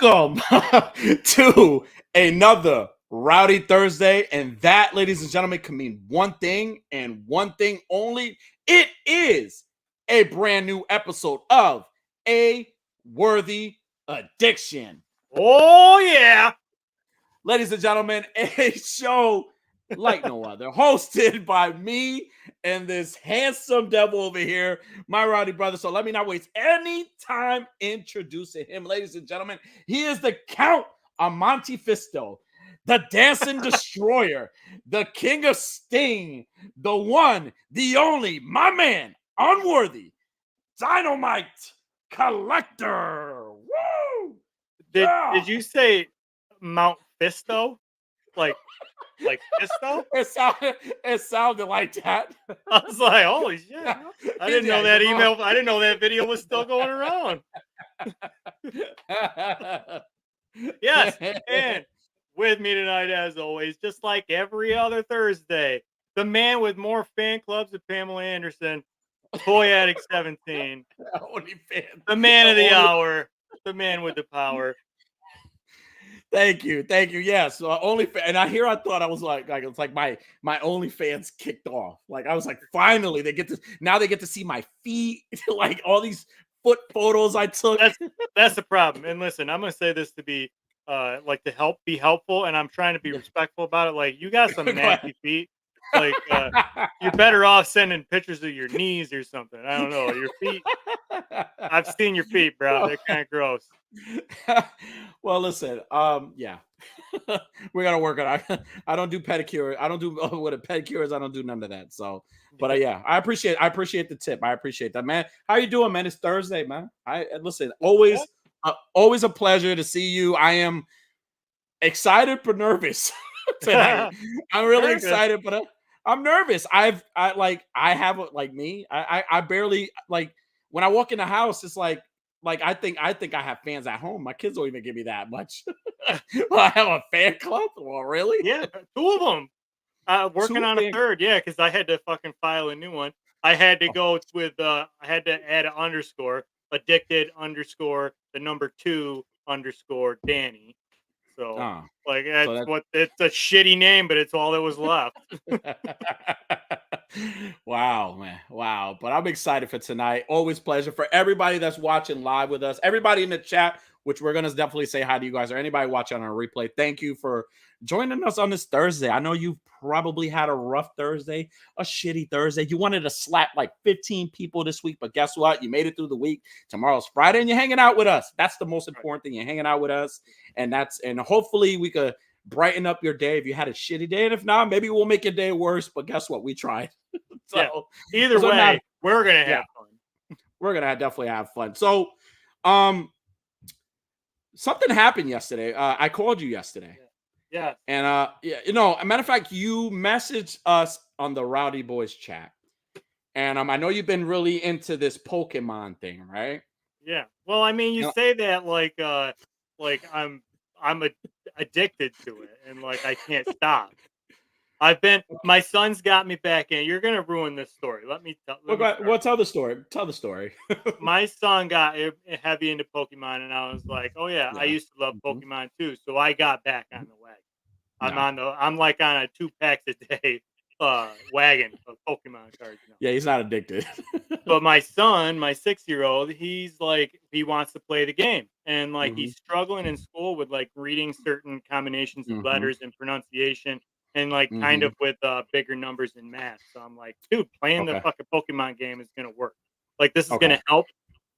Welcome to another Rowdy Thursday. And that, ladies and gentlemen, can mean one thing and one thing only. It is a brand new episode of A Worthy Addiction. Oh, yeah. Ladies and gentlemen, a show like no other, hosted by me and this handsome devil over here, my rowdy brother. So let me not waste any time introducing him. Ladies and gentlemen, he is the Count Amonte Fisto, the Dancing Destroyer, the King of Sting, the one, the only, my man, Unworthy, Dynamite Collector. Woo! Did you say Mount Fisto? Like Fisto? It sounded like that. I was like, holy shit. I didn't know that email. I didn't know that video was still going around. Yes. And with me tonight, as always, just like every other Thursday, the man with more fan clubs than Pamela Anderson, Toy Addict 17. The man of the hour. The man with the power. Thank you. Yes, and I thought I was like it's like my OnlyFans kicked off. Like I was like, finally they get to see my feet, like all these foot photos I took. That's the problem. And listen, I'm gonna say this to be to be helpful, and I'm trying to be respectful about it. Like, you got some nasty feet. Like you're better off sending pictures of your knees or something. I don't know. Your feet. I've seen your feet, bro. They're kind of gross. Well, listen, yeah. We gotta work on it. I don't do pedicure. I don't do what a pedicure is. I don't do none of that. So, but yeah, I appreciate the tip. I appreciate that, man. How you doing, man? It's Thursday, man. Listen, always a pleasure to see you. I am excited but nervous tonight. I'm really excited, but I'm nervous. I barely, like, when I walk in the house, it's like I think I have fans at home. My kids don't even give me that much. Well, I have a fan club. Well, really? Yeah, 2 of them. Working on a third. Yeah, because I had to fucking file a new one. I had to go with I had to add an underscore, addicted underscore the number 2 underscore Danny. So it's a shitty name, but it's all that was left. Wow, man. Wow. But I'm excited for tonight. Always pleasure for everybody that's watching live with us. Everybody in the chat, which we're going to definitely say hi to you guys, or anybody watching on a replay. Thank you for joining us on this Thursday. I know you've probably had a rough Thursday, a shitty Thursday. You wanted to slap like 15 people this week, but guess what? You made it through the week. Tomorrow's Friday and you're hanging out with us. That's the most important thing. You're hanging out with us. And hopefully we could brighten up your day if you had a shitty day. And if not, maybe we'll make your day worse. But guess what? We tried. So yeah. Either way, we're gonna have fun. We're gonna definitely have fun. So, something happened yesterday. I called you yesterday. Yeah. And a matter of fact, you messaged us on the Rowdy Boyz chat, and I know you've been really into this Pokemon thing, right? Yeah. Well, I mean, you say that like I'm addicted to it, and like I can't stop. My son's got me back in. You're gonna ruin this story. Let me tell the story. Tell the story. My son got heavy into Pokemon, and I was like, "Oh yeah, I used to love Pokemon too." So I got back on the wagon. I'm like on a 2 packs a day wagon of Pokemon cards now. Yeah, he's not addicted. But my son, my 6-year-old, he's like, he wants to play the game, and like he's struggling in school with like reading certain combinations of letters and pronunciation. And like kind of with bigger numbers in math. So I'm like, dude, playing the fucking Pokemon game is gonna work. Like, this is gonna help.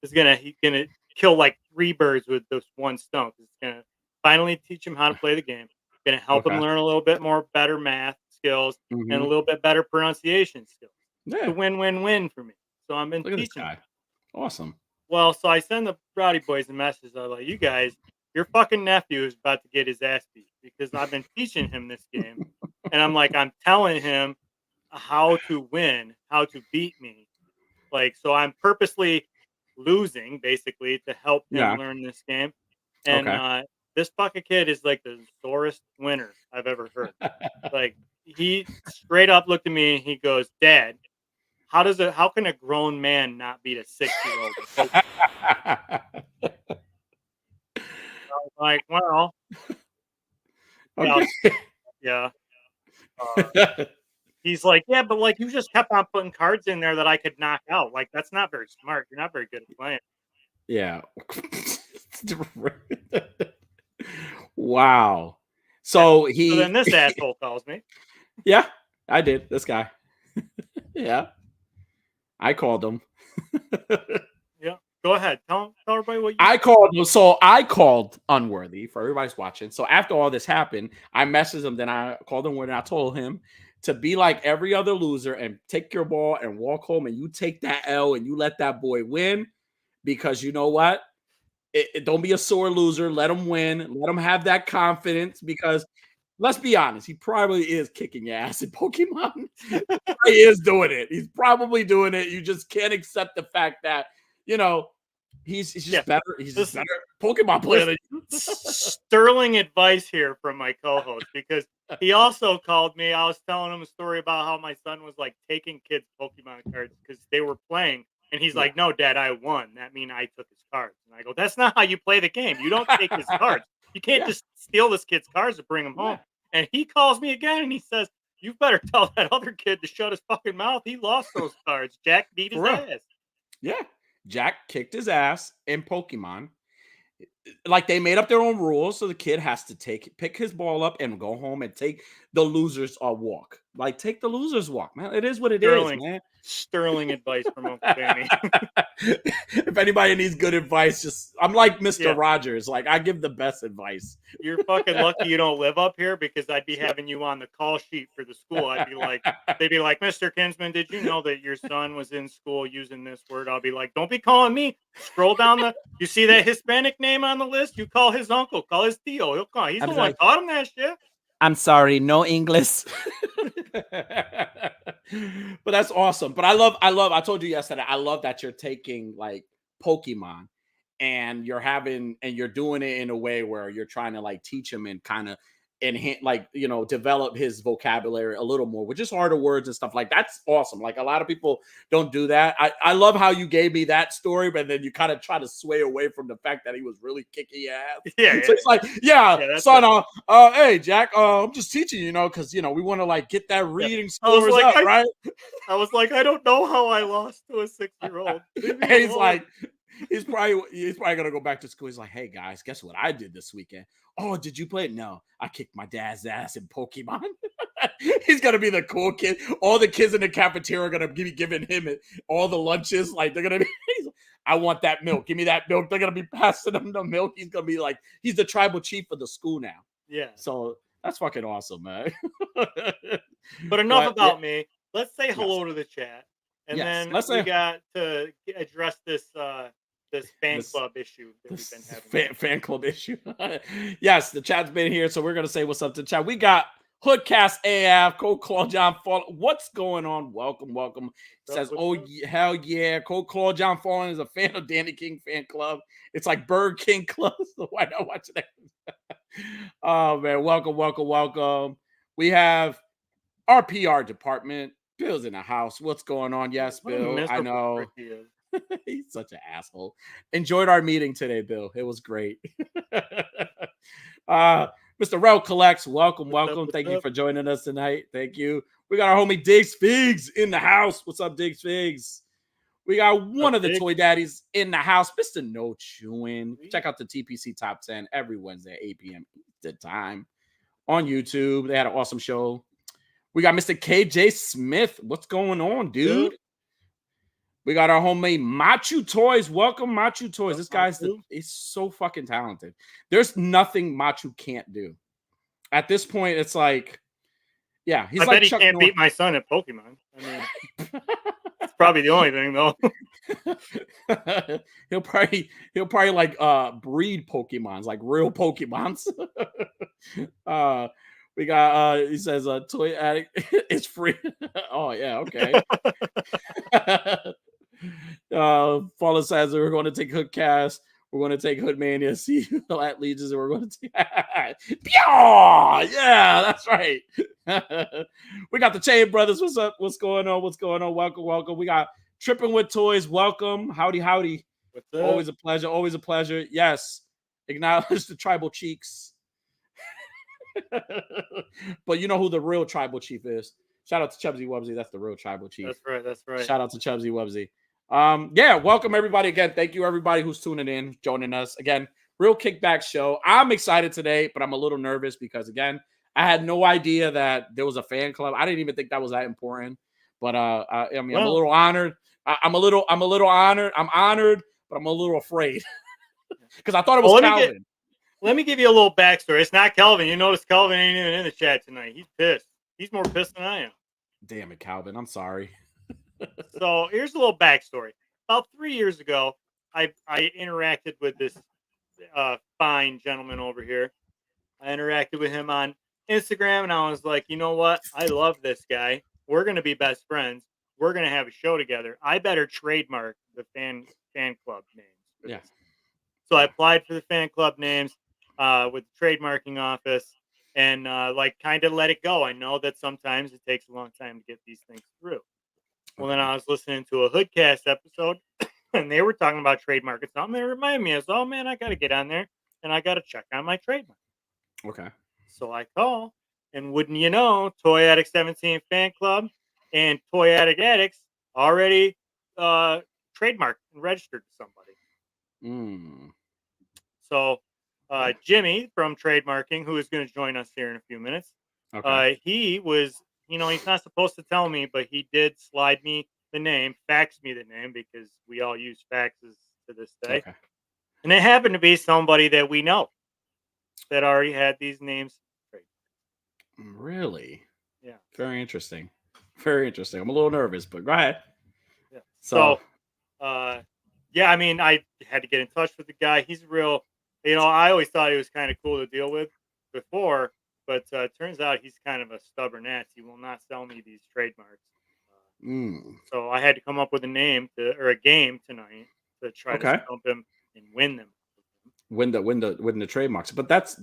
He's gonna kill like 3 birds with this one stone. It's gonna finally teach him how to play the game. It's gonna help him learn a little bit more better math skills and a little bit better pronunciation skills. Yeah. It's a win-win-win for me. So I've been teaching him. Awesome. Well, so I send the Rowdy Boyz a message. I'm like, you guys, your fucking nephew is about to get his ass beat because I've been teaching him this game. And I'm like, I'm telling him how to win, how to beat me. Like, so I'm purposely losing, basically, to help him learn this game. And this fucking kid is like the sorest winner I've ever heard. Like, he straight up looked at me and he goes, "Dad, how can a grown man not beat a 6-year-old?" Like, well, Okay. yeah. He's like, yeah, but like you just kept on putting cards in there that I could knock out. Like, that's not very smart. You're not very good at playing. Yeah. Wow. Yeah. So So then he, this asshole calls me. yeah, I did. This guy. Yeah. I called him. Yeah. Go ahead. Tell everybody what you I called him. So I called Unworthy for everybody's watching. So after all this happened, I messaged him. Then I called him and I told him to be like every other loser and take your ball and walk home and you take that L and you let that boy win because you know what? Don't be a sore loser. Let him win. Let him have that confidence because let's be honest, he probably is kicking ass in Pokemon. He is doing it. He's probably doing it. You just can't accept the fact that, you know, he's just better. He's just better Pokemon player than you. Sterling advice here from my co-host because he also called me. I was telling him a story about how my son was like taking kids' Pokemon cards because they were playing. And he's like, no, Dad, I won. That means I took his cards. And I go, that's not how you play the game. You don't take his cards. You can't just steal this kid's cards to bring him home. And he calls me again and he says, you better tell that other kid to shut his fucking mouth. He lost those cards. Jack beat his ass. Yeah. Jack kicked his ass in Pokemon. Like they made up their own rules, so the kid has to pick his ball up and go home and take the loser's walk. Like take the loser's walk, man. It is what it is, man. Sterling advice from Uncle Danny. If anybody needs good advice, I'm like Mr. Rogers. Like I give the best advice. You're fucking lucky you don't live up here because I'd be having you on the call sheet for the school. I'd be like, they'd be like, Mr. Kinsman, did you know that your son was in school using this word? I'll be like, don't be calling me. Scroll down you see that Hispanic name on the list? You call his uncle, call his tío. He'll call. He's the one taught him that shit. I'm sorry, no English. But that's awesome. But I told you yesterday, I love that you're taking like Pokemon and you're doing it in a way where you're trying to like teach him and kind of develop his vocabulary a little more with just harder words and stuff. Like that's awesome. Like a lot of people don't do that. I love how you gave me that story, but then you kind of try to sway away from the fact that he was really kicking your ass. Yeah. So it's like, son, hey Jack, I'm just teaching you, because we want to like get that reading scores up, right? I was like, I don't know how I lost to a 6-year-old. He's like, he's probably gonna go back to school. He's like, hey guys, guess what I did this weekend? Oh, did you play? No, I kicked my dad's ass in Pokemon. He's gonna be the cool kid. All the kids in the cafeteria are gonna be giving him all the lunches. Like they're gonna be, I want that milk. Give me that milk. They're gonna be passing him the milk. He's gonna be like, he's the tribal chief of the school now. Yeah. So that's fucking awesome, man. But enough about me. Let's say hello to the chat, and then we got to address this fan club issue that we've been having. Fan club issue. Yes, the chat's been here, so we're gonna say what's up to the chat. We got Hoodcast AF, Cold Claw John Fallen. What's going on? Welcome. Says, hell yeah. Cold Claw John Fallen is a fan of Danny King fan club. It's like Bird King Club. So why not watch that? Oh man, welcome. We have our PR department. Bill's in the house. What's going on? Yes, Bill. I know. He's such an asshole. Enjoyed our meeting today, Bill. It was great. Mr. Rel Collects, welcome. Thank you for joining us tonight. Thank you. We got our homie Diggs Figs in the house. What's up, Diggs Figs? We got one of the Toy Daddies in the house, Mr. No Chewing. Check out the TPC Top 10 every Wednesday at 8 p.m. the time on YouTube. They had an awesome show. We got Mr. KJ Smith. What's going on, dude? We got our homemade Machu Toys. Welcome, Machu Toys. This guy's he's so fucking talented. There's nothing Machu can't do. At this point, it's like, yeah, he's I like bet he Chuck can't Norris. beat my son at Pokemon. I mean, that's probably the only thing, though. he'll probably like breed Pokemons, like real Pokemons. We got he says Toy Addict is free. Oh yeah, okay. Fallen says we're going to take Hoodcast, we're going to take Hoodmania, see at Legions, and we're going to take yeah, that's right. We got the Chain Brothers. What's up? What's going on? Welcome. We got Tripping with Toys. Welcome. Howdy. What's up? Always a pleasure. Yes. Acknowledge the tribal cheeks. But you know who the real tribal chief is. Shout out to Chubsy Wubsy. That's the real tribal chief. That's right. That's right. Shout out to Chubsy Wubsy. Yeah, welcome everybody again. Thank you everybody who's tuning in, joining us again. Real Kickback show. I'm excited today, but I'm a little nervous because again, I had no idea that there was a fan club. I didn't even think that was that important. But I mean, I'm a little honored. I'm a little honored. I'm honored, but I'm a little afraid because I thought it was Calvin. Let me give you a little backstory. It's not Calvin. You notice Calvin ain't even in the chat tonight. He's pissed. He's more pissed than I am. Damn it, Calvin. I'm sorry. So here's a little backstory. About 3 years ago, I interacted with this fine gentleman over here. I interacted with him on Instagram, and I was like, you know what? I love this guy. We're going to be best friends. We're going to have a show together. I better trademark the fan club names. Yeah. So I applied for the fan club names with the trademarking office and kind of let it go. I know that sometimes it takes a long time to get these things through. Well, then I was listening to a Hoodcast episode, and they were talking about trademarking something. It reminded me, I was, oh, man, I got to get on there, and I got to check on my trademark. Okay. So I call, and wouldn't you know, Toy Addict 17 Fan Club and Toy Addict Addicts already trademarked and registered to somebody. So Jimmy from Trademarking, who is going to join us here in a few minutes, he was, he's not supposed to tell me, but he did slide me the name, fax me the name, because we all use faxes to this day. Okay. And it happened to be somebody that we know that already had these names. Really? Yeah. Very interesting. Very interesting. I'm a little nervous, but go ahead. Yeah. So yeah, I mean, I had to get in touch with the guy. He's real, I always thought he was kind of cool to deal with before, but turns out he's kind of a stubborn ass. He will not sell me these trademarks. So I had to come up with a name or a game tonight to try to stump him and win them. Win the trademarks. But that's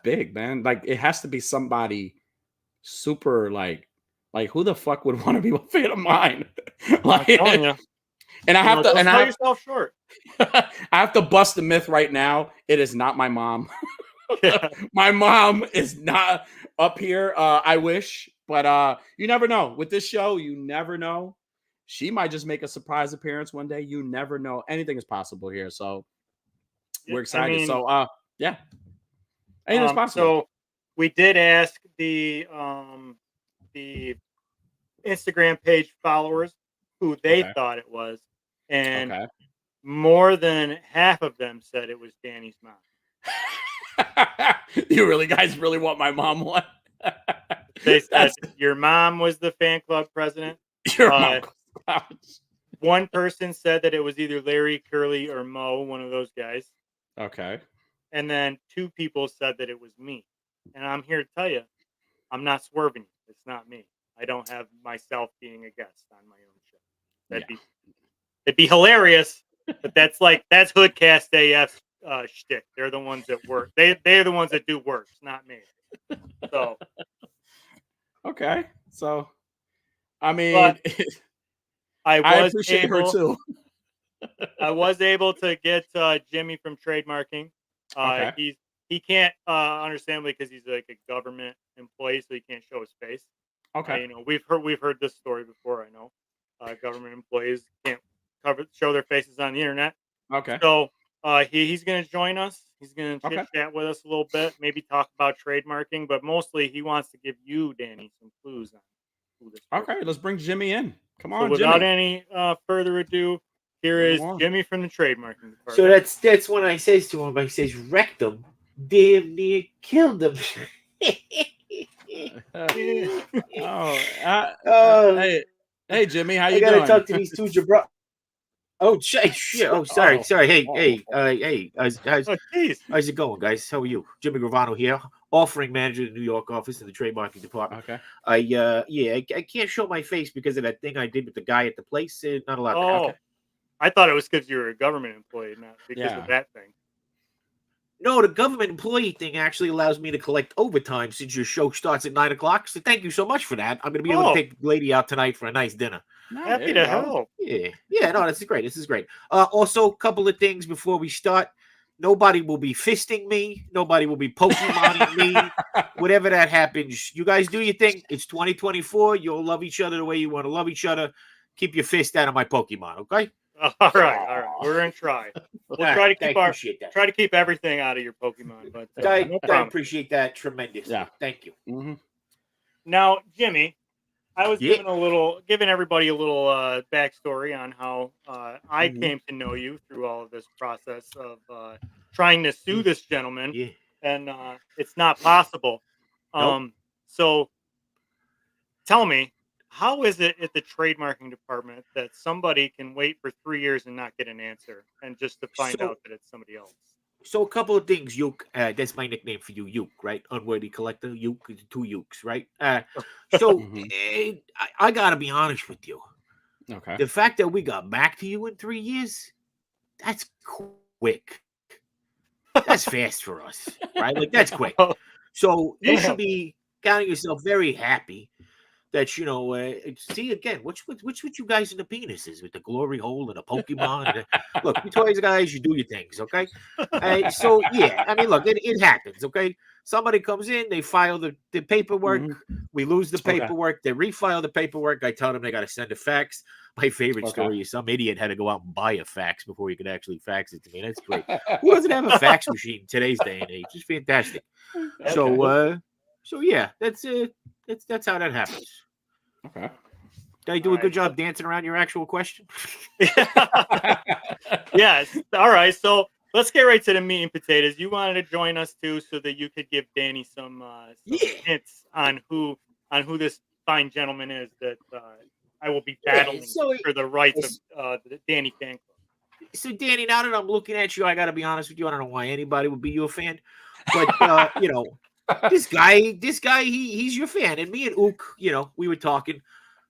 big, man. Like it has to be somebody super like who the fuck would want to be a fan of mine? Like, and I have to sell yourself short. I have to bust the myth right now. It is not my mom. My mom is not up here. I wish, but you never know. With this show, you never know. She might just make a surprise appearance one day. You never know. Anything is possible here. So we're excited. I mean, so yeah. Anything's possible. So we did ask the Instagram page followers who they thought it was, and more than half of them said it was Danny's mom. You guys really want my mom one? They said your mom was the fan club president. Your mom. One person said that it was either Larry, Curly, or Mo, one of those guys. Okay. And then 2 people said that it was me. And I'm here to tell you, I'm not swerving you. It's not me. I don't have myself being a guest on my own show. It'd be hilarious, but that's Hoodcast AF shtick. They're the ones that work. They're the ones that do work. It's not me. So okay. So I mean, I appreciate her too. I was able to get Jimmy from Trademarking. He can't understandably because he's like a government employee, so he can't show his face. Okay. We've heard this story before. I know government employees can't show their faces on the internet. Okay. So he's going to join us. He's going to chit chat with us a little bit, maybe talk about trademarking, but mostly he wants to give you, Danny, some clues on who this is. Okay, let's bring Jimmy in. Come on, so without Jimmy. any further ado, here is Jimmy from the trademarking department. So that's when I says to him, I says, wrecked him, damn near killed him. Hey, Jimmy, how you doing? I gotta talk to these 2 jabra. Oh shit! Oh, sorry. Hey, how's it going, guys? How are you? Jimmy Gravano here, offering manager of the New York office in the trademarking department. Okay. I can't show my face because of that thing I did with the guy at the place. Not allowed. Oh, I thought it was because you were a government employee, not because of that thing. No, the government employee thing actually allows me to collect overtime since your show starts at 9 o'clock. So thank you so much for that. I'm going to be able to take the lady out tonight for a nice dinner. Happy to help. Yeah. No, this is great. Also, a couple of things before we start. Nobody will be fisting me. Nobody will be Pokemoning me. Whatever that happens, you guys do your thing. It's 2024. You'll love each other the way you want to love each other. Keep your fist out of my Pokemon, okay? All right. We're gonna try. We'll try to keep everything out of your Pokemon. But I appreciate that tremendously. Yeah. Thank you. Mm-hmm. Now, Jimmy, I was giving everybody a little backstory on how I came to know you through all of this process of trying to sue this gentleman, and it's not possible. Nope. So, tell me, how is it at the trademarking department that somebody can wait for 3 years and not get an answer, and just to find out that it's somebody else? So a couple of things, Uke. That's my nickname for you, Uke, right? Unworthy collector, Uke, 2 Ukes, right? I gotta be honest with you. Okay. The fact that we got back to you in 3 years, that's quick. That's fast for us, right? Like, that's quick. So you should be counting yourself very happy that, see, again, which with you guys in the penises with the glory hole and a Pokemon. Look, you toys guys, you do your things, okay? So, yeah, I mean, look, it happens, okay? Somebody comes in, they file the paperwork. We lose the paperwork. They refile the paperwork. I tell them they got to send a fax. My favorite story is some idiot had to go out and buy a fax before he could actually fax it to me. That's great. Who doesn't have a fax machine in today's day and age? It's fantastic. So yeah, that's how that happens. Okay. Did I do a good job dancing around your actual question? Yes. All right. So let's get right to the meat and potatoes. You wanted to join us too, so that you could give Danny some hints on who this fine gentleman is that I will be battling for the rights of the Danny fan club. So Danny, now that I'm looking at you, I got to be honest with you. I don't know why anybody would be your fan, but this guy, he's your fan. And me and Ook, we were talking,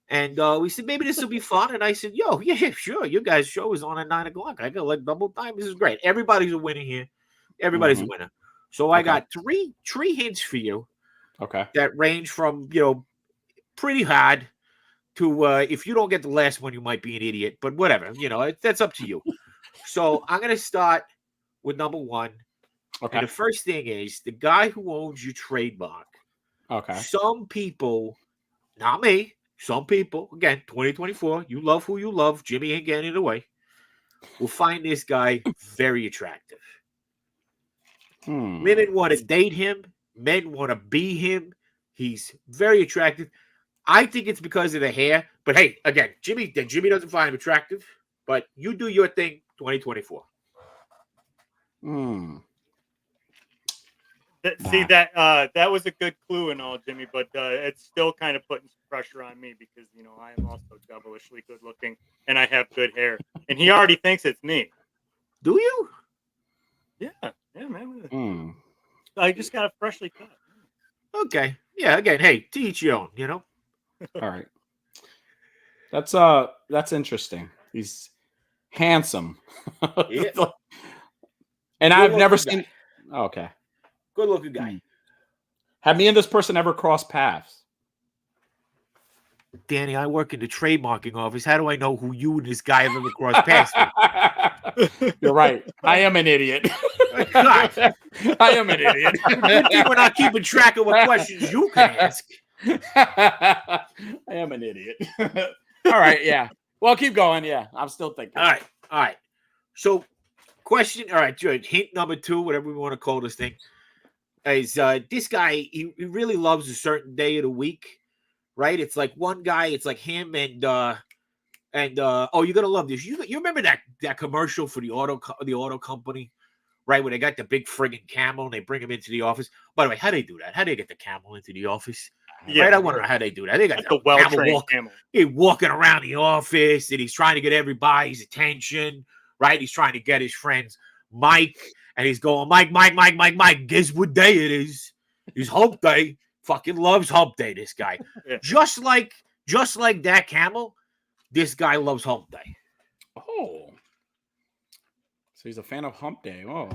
and we said, maybe this will be fun. And I said, yo, yeah, sure. Your guys' show is on at 9 o'clock. I got like double time. This is great. Everybody's a winner here. Everybody's a winner. So I got three hints for you. Okay. That range from, pretty hard to, if you don't get the last one, you might be an idiot, but whatever, that's up to you. So I'm going to start with number 1. Okay. And the first thing is the guy who owns your trademark. Okay. Some people, not me, some people, again, 2024, you love who you love. Jimmy ain't getting it away. Will find this guy very attractive. Women want to date him. Men want to be him. He's very attractive. I think it's because of the hair. But hey, again, Jimmy doesn't find him attractive. But you do your thing, 2024. See, that was a good clue and all, Jimmy, but it's still kind of putting some pressure on me because I am also devilishly good looking and I have good hair, and he already thinks it's me. Do you? Yeah, man. I just got it freshly cut. Okay, yeah. Again, hey, to each your own, All right. That's interesting. He's handsome. Yeah. And I've never seen. Okay. Good looking guy. Have me and this person ever crossed paths? Danny, I work in the trademarking office. How do I know who you and this guy have ever crossed paths with? You're right. I am an idiot. I am an idiot. Good thing we're not keeping track of what questions you can ask. I am an idiot. All right, yeah. Well, keep going. Yeah, I'm still thinking. All right. So, question. All right, good. Hint number 2, whatever we want to call this thing, is this guy. He really loves a certain day of the week, right? It's like one guy. It's like him and oh, you're gonna love this. You remember that commercial for the auto company, right? Where they got the big friggin' camel and they bring him into the office. By the way, how do they do that? How do they get the camel into the office? Yeah, right? I wonder how they do that. They got the well-trained camel. He's walking around the office and he's trying to get everybody's attention, right? He's trying to get his friends Mike, and he's going, Mike, guess what day it is? It's hump day. Fucking loves hump day, this guy. Yeah. Just like that camel, this guy loves hump day. Oh. So he's a fan of hump day. Oh.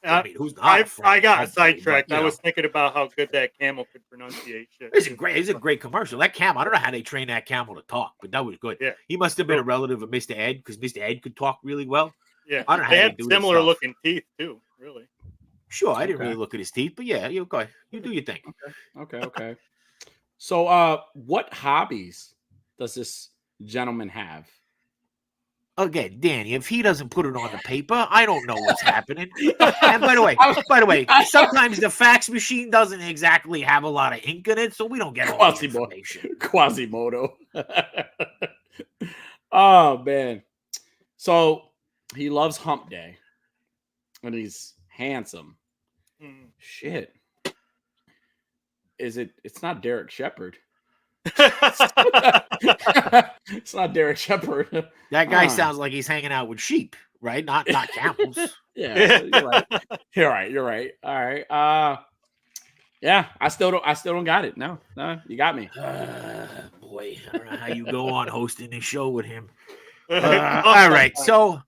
I mean, who's not? I got sidetracked. I was thinking about how good that camel could pronunciate shit. It's a great commercial. That camel, I don't know how they train that camel to talk, but that was good. Yeah. He must have been a relative of Mr. Ed because Mr. Ed could talk really well. Yeah. I don't know they how had similar looking teeth too. really. Sure, I didn't really look at his teeth, but yeah, you go. You do your thing. Okay. So, what hobbies does this gentleman have? Again, Danny, if he doesn't put it on the paper, I don't know what's happening. And by the way, sometimes the fax machine doesn't exactly have a lot of ink in it, so we don't get all the information. Quasimodo. Oh man. So he loves hump day. And he's handsome. Shit. It's not Derek Shepard. It's not Derek Shepard. That guy sounds like he's hanging out with sheep, right? Not camels. Yeah, you're right. You're right. All right. Yeah, I still don't got it. No, you got me. Boy, I don't know how you go on hosting this show with him. All right, so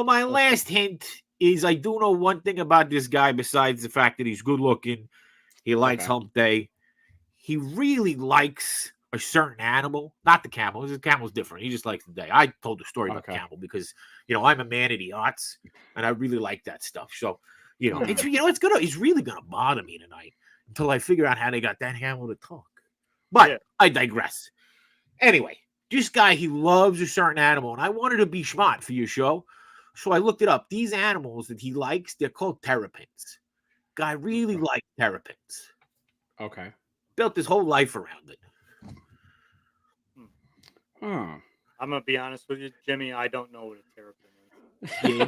my last hint is I do know one thing about this guy besides the fact that he's good looking. He likes hump day. He really likes a certain animal, not the camel. The camel's different. He just likes the day. I told the story about the camel because I'm a man of the arts and I really like that stuff. So it's really gonna bother me tonight until I figure out how they got that camel to talk. But I digress. Anyway, this guy, he loves a certain animal, and I wanted to be smart for your show, so I looked it up. These animals that he likes, they're called terrapins. Guy really likes terrapins. Okay. Built his whole life around it. I'm gonna be honest with you, Jimmy. I don't know what a terrapin is. Yeah,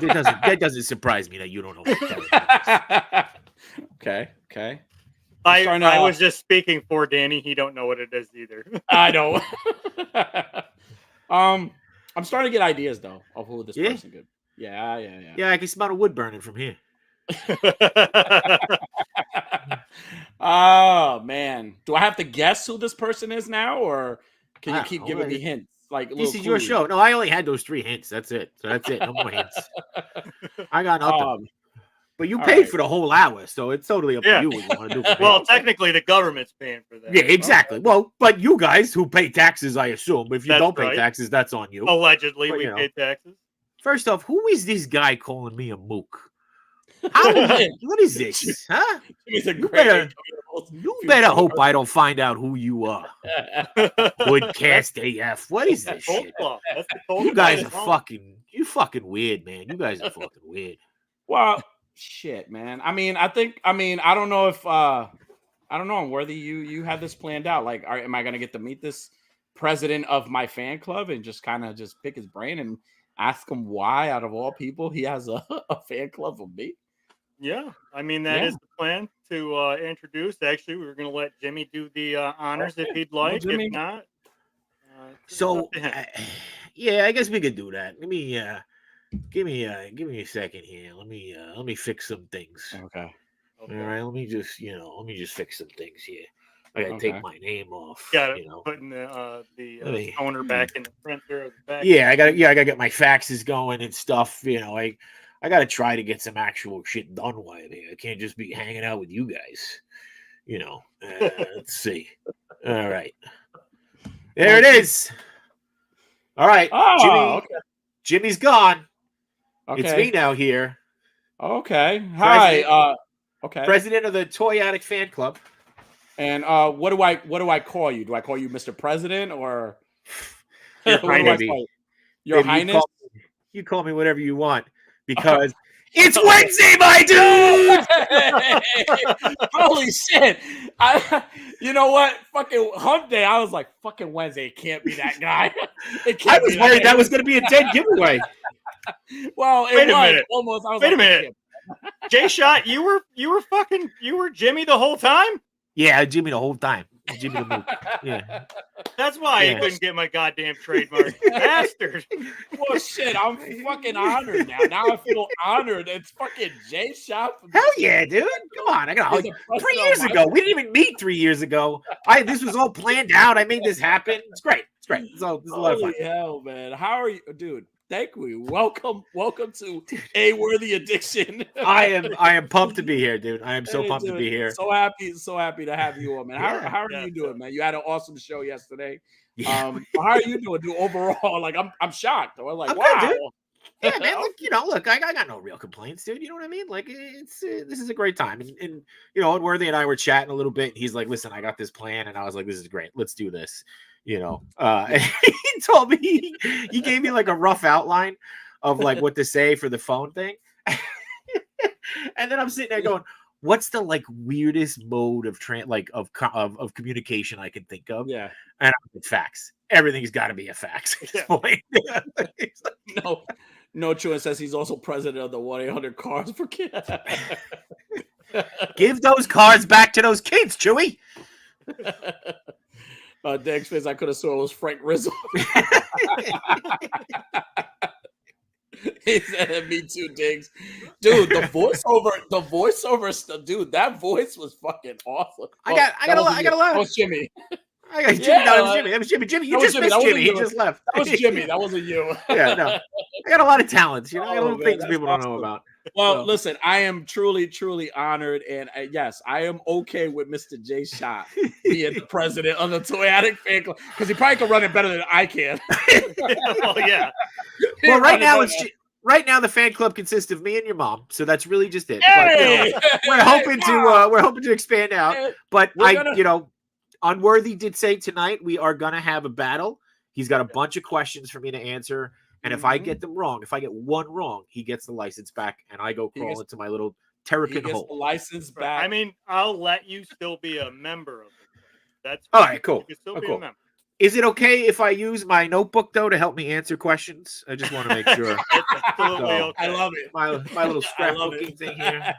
that doesn't surprise me that you don't know what a terrapin is. Okay. I was just speaking for Danny. He don't know what it is either. I know. I'm starting to get ideas though of who this person could. Yeah. Yeah, I can smell the wood burning from here. Oh man, do I have to guess who this person is now, or can you keep giving me hints? Like this is your show. No, I only had those 3 hints. That's it. So that's it. No more hints. I got nothing. But you paid for the whole hour, so it's totally up to you what you want to do. Well, technically, the government's paying for that. Yeah, exactly. Okay. Well, but you guys who pay taxes, I assume. If you don't pay taxes, that's on you. Allegedly, we pay taxes. First off, who is this guy calling me a mook? What is this? Huh? You better hope I don't find out who you are. Woodcast AF. What is this shit? You guys are fucking weird, man. You guys are fucking weird. Well, shit, man. I don't know if I don't know whether you had this planned out. Like, am I gonna get to meet this president of my fan club and just kind of just pick his brain and ask him why, out of all people, he has a fan club of me? Yeah, that is the plan to introduce. Actually, we were going to let Jimmy do the honors if he'd like. Well, if not, I guess we could do that. Give me a second here. Let me fix some things. Okay. All right. Let me just fix some things here. I gotta take my name off. Got it. Putting the owner back in the printer of the back. Yeah, I gotta get my faxes going and stuff. I got to try to get some actual shit done while I'm here. I can't just be hanging out with you guys. Let's see. All right. There it is. All right. Oh, Jimmy's gone. Okay. It's me now here. Okay. Hi. Okay. President of the Toy Addict fan club. And what do I call you? Do I call you Mr. President or Your Highness? Your Highness? You call me whatever you want. Because it's Wednesday, my dude! Holy shit. You know what? Fucking hump day. I was like, fucking Wednesday. It can't be that guy. I was worried that was going to be a dead giveaway. Well, wait a minute. Almost. Wait a minute. Jay-Shot, you were Jimmy the whole time? Yeah, Jimmy the whole time. Jimmy the Mook. Yeah. That's why I couldn't get my goddamn trademark. Bastard. Well, shit, I'm fucking honored now. Now I feel honored. It's fucking Jay Shop. Hell yeah, dude. Come on. I got 3 years ago. We didn't even meet 3 years ago. This was all planned out. I made this happen. It's great. It's great. It's a lot of fun. Holy hell, man. How are you, dude? Thank you. Welcome to A Worthy Addiction. I am pumped to be here, dude. I am so pumped to be here. So happy to have you on, man. How are you doing, man? You had an awesome show yesterday. Yeah. How are you doing, dude? Overall, like I'm shocked. I'm like, I'm wow. good, dude. Yeah, man. Look, I got no real complaints, dude. You know what I mean? Like, it's this is a great time, and and Worthy and I were chatting a little bit. And he's like, "Listen, I got this plan," and I was like, "This is great. Let's do this." And he told me he gave me like a rough outline of like what to say for the phone thing, and then I'm sitting there going, "What's the like weirdest mode of of communication I can think of?" Yeah, and I'm like, fax. Everything's got to be a fax at this point. No, Chewin says he's also president of the 1-800 Cards for Kids. Give those cards back to those kids, Chewy. Diggs says I could have sworn it was Frank Rizzo. He said, "Me too, Diggs." Dude, the voiceover stuff, dude. That voice was fucking awesome. I got a lot. That was Jimmy. I got Jimmy. That was Jimmy. Jimmy, you just missed Jimmy. He just left. That was Jimmy. That wasn't you. Yeah, no. I got a lot of talents. I got little things people don't know about. Well, listen, I am truly, truly honored, and yes, I am okay with Mr. J Shot being the president of the Toy Addict fan club because he probably can run it better than I can. Well, yeah. Well, right now the fan club consists of me and your mom, so that's really just it. Hey! But, we're hoping to expand out. But Unworthy did say tonight we are gonna have a battle. He's got a bunch of questions for me to answer. And if I get them wrong, if I get one wrong, he gets the license back, and I go crawl into my little terrapin hole. The license back. I mean, I'll let you still be a member of it. That's all right. Cool. You can still be a member. Is it okay if I use my notebook though to help me answer questions? I just want to make sure. Absolutely okay. I love it. My little scrapbooking thing here.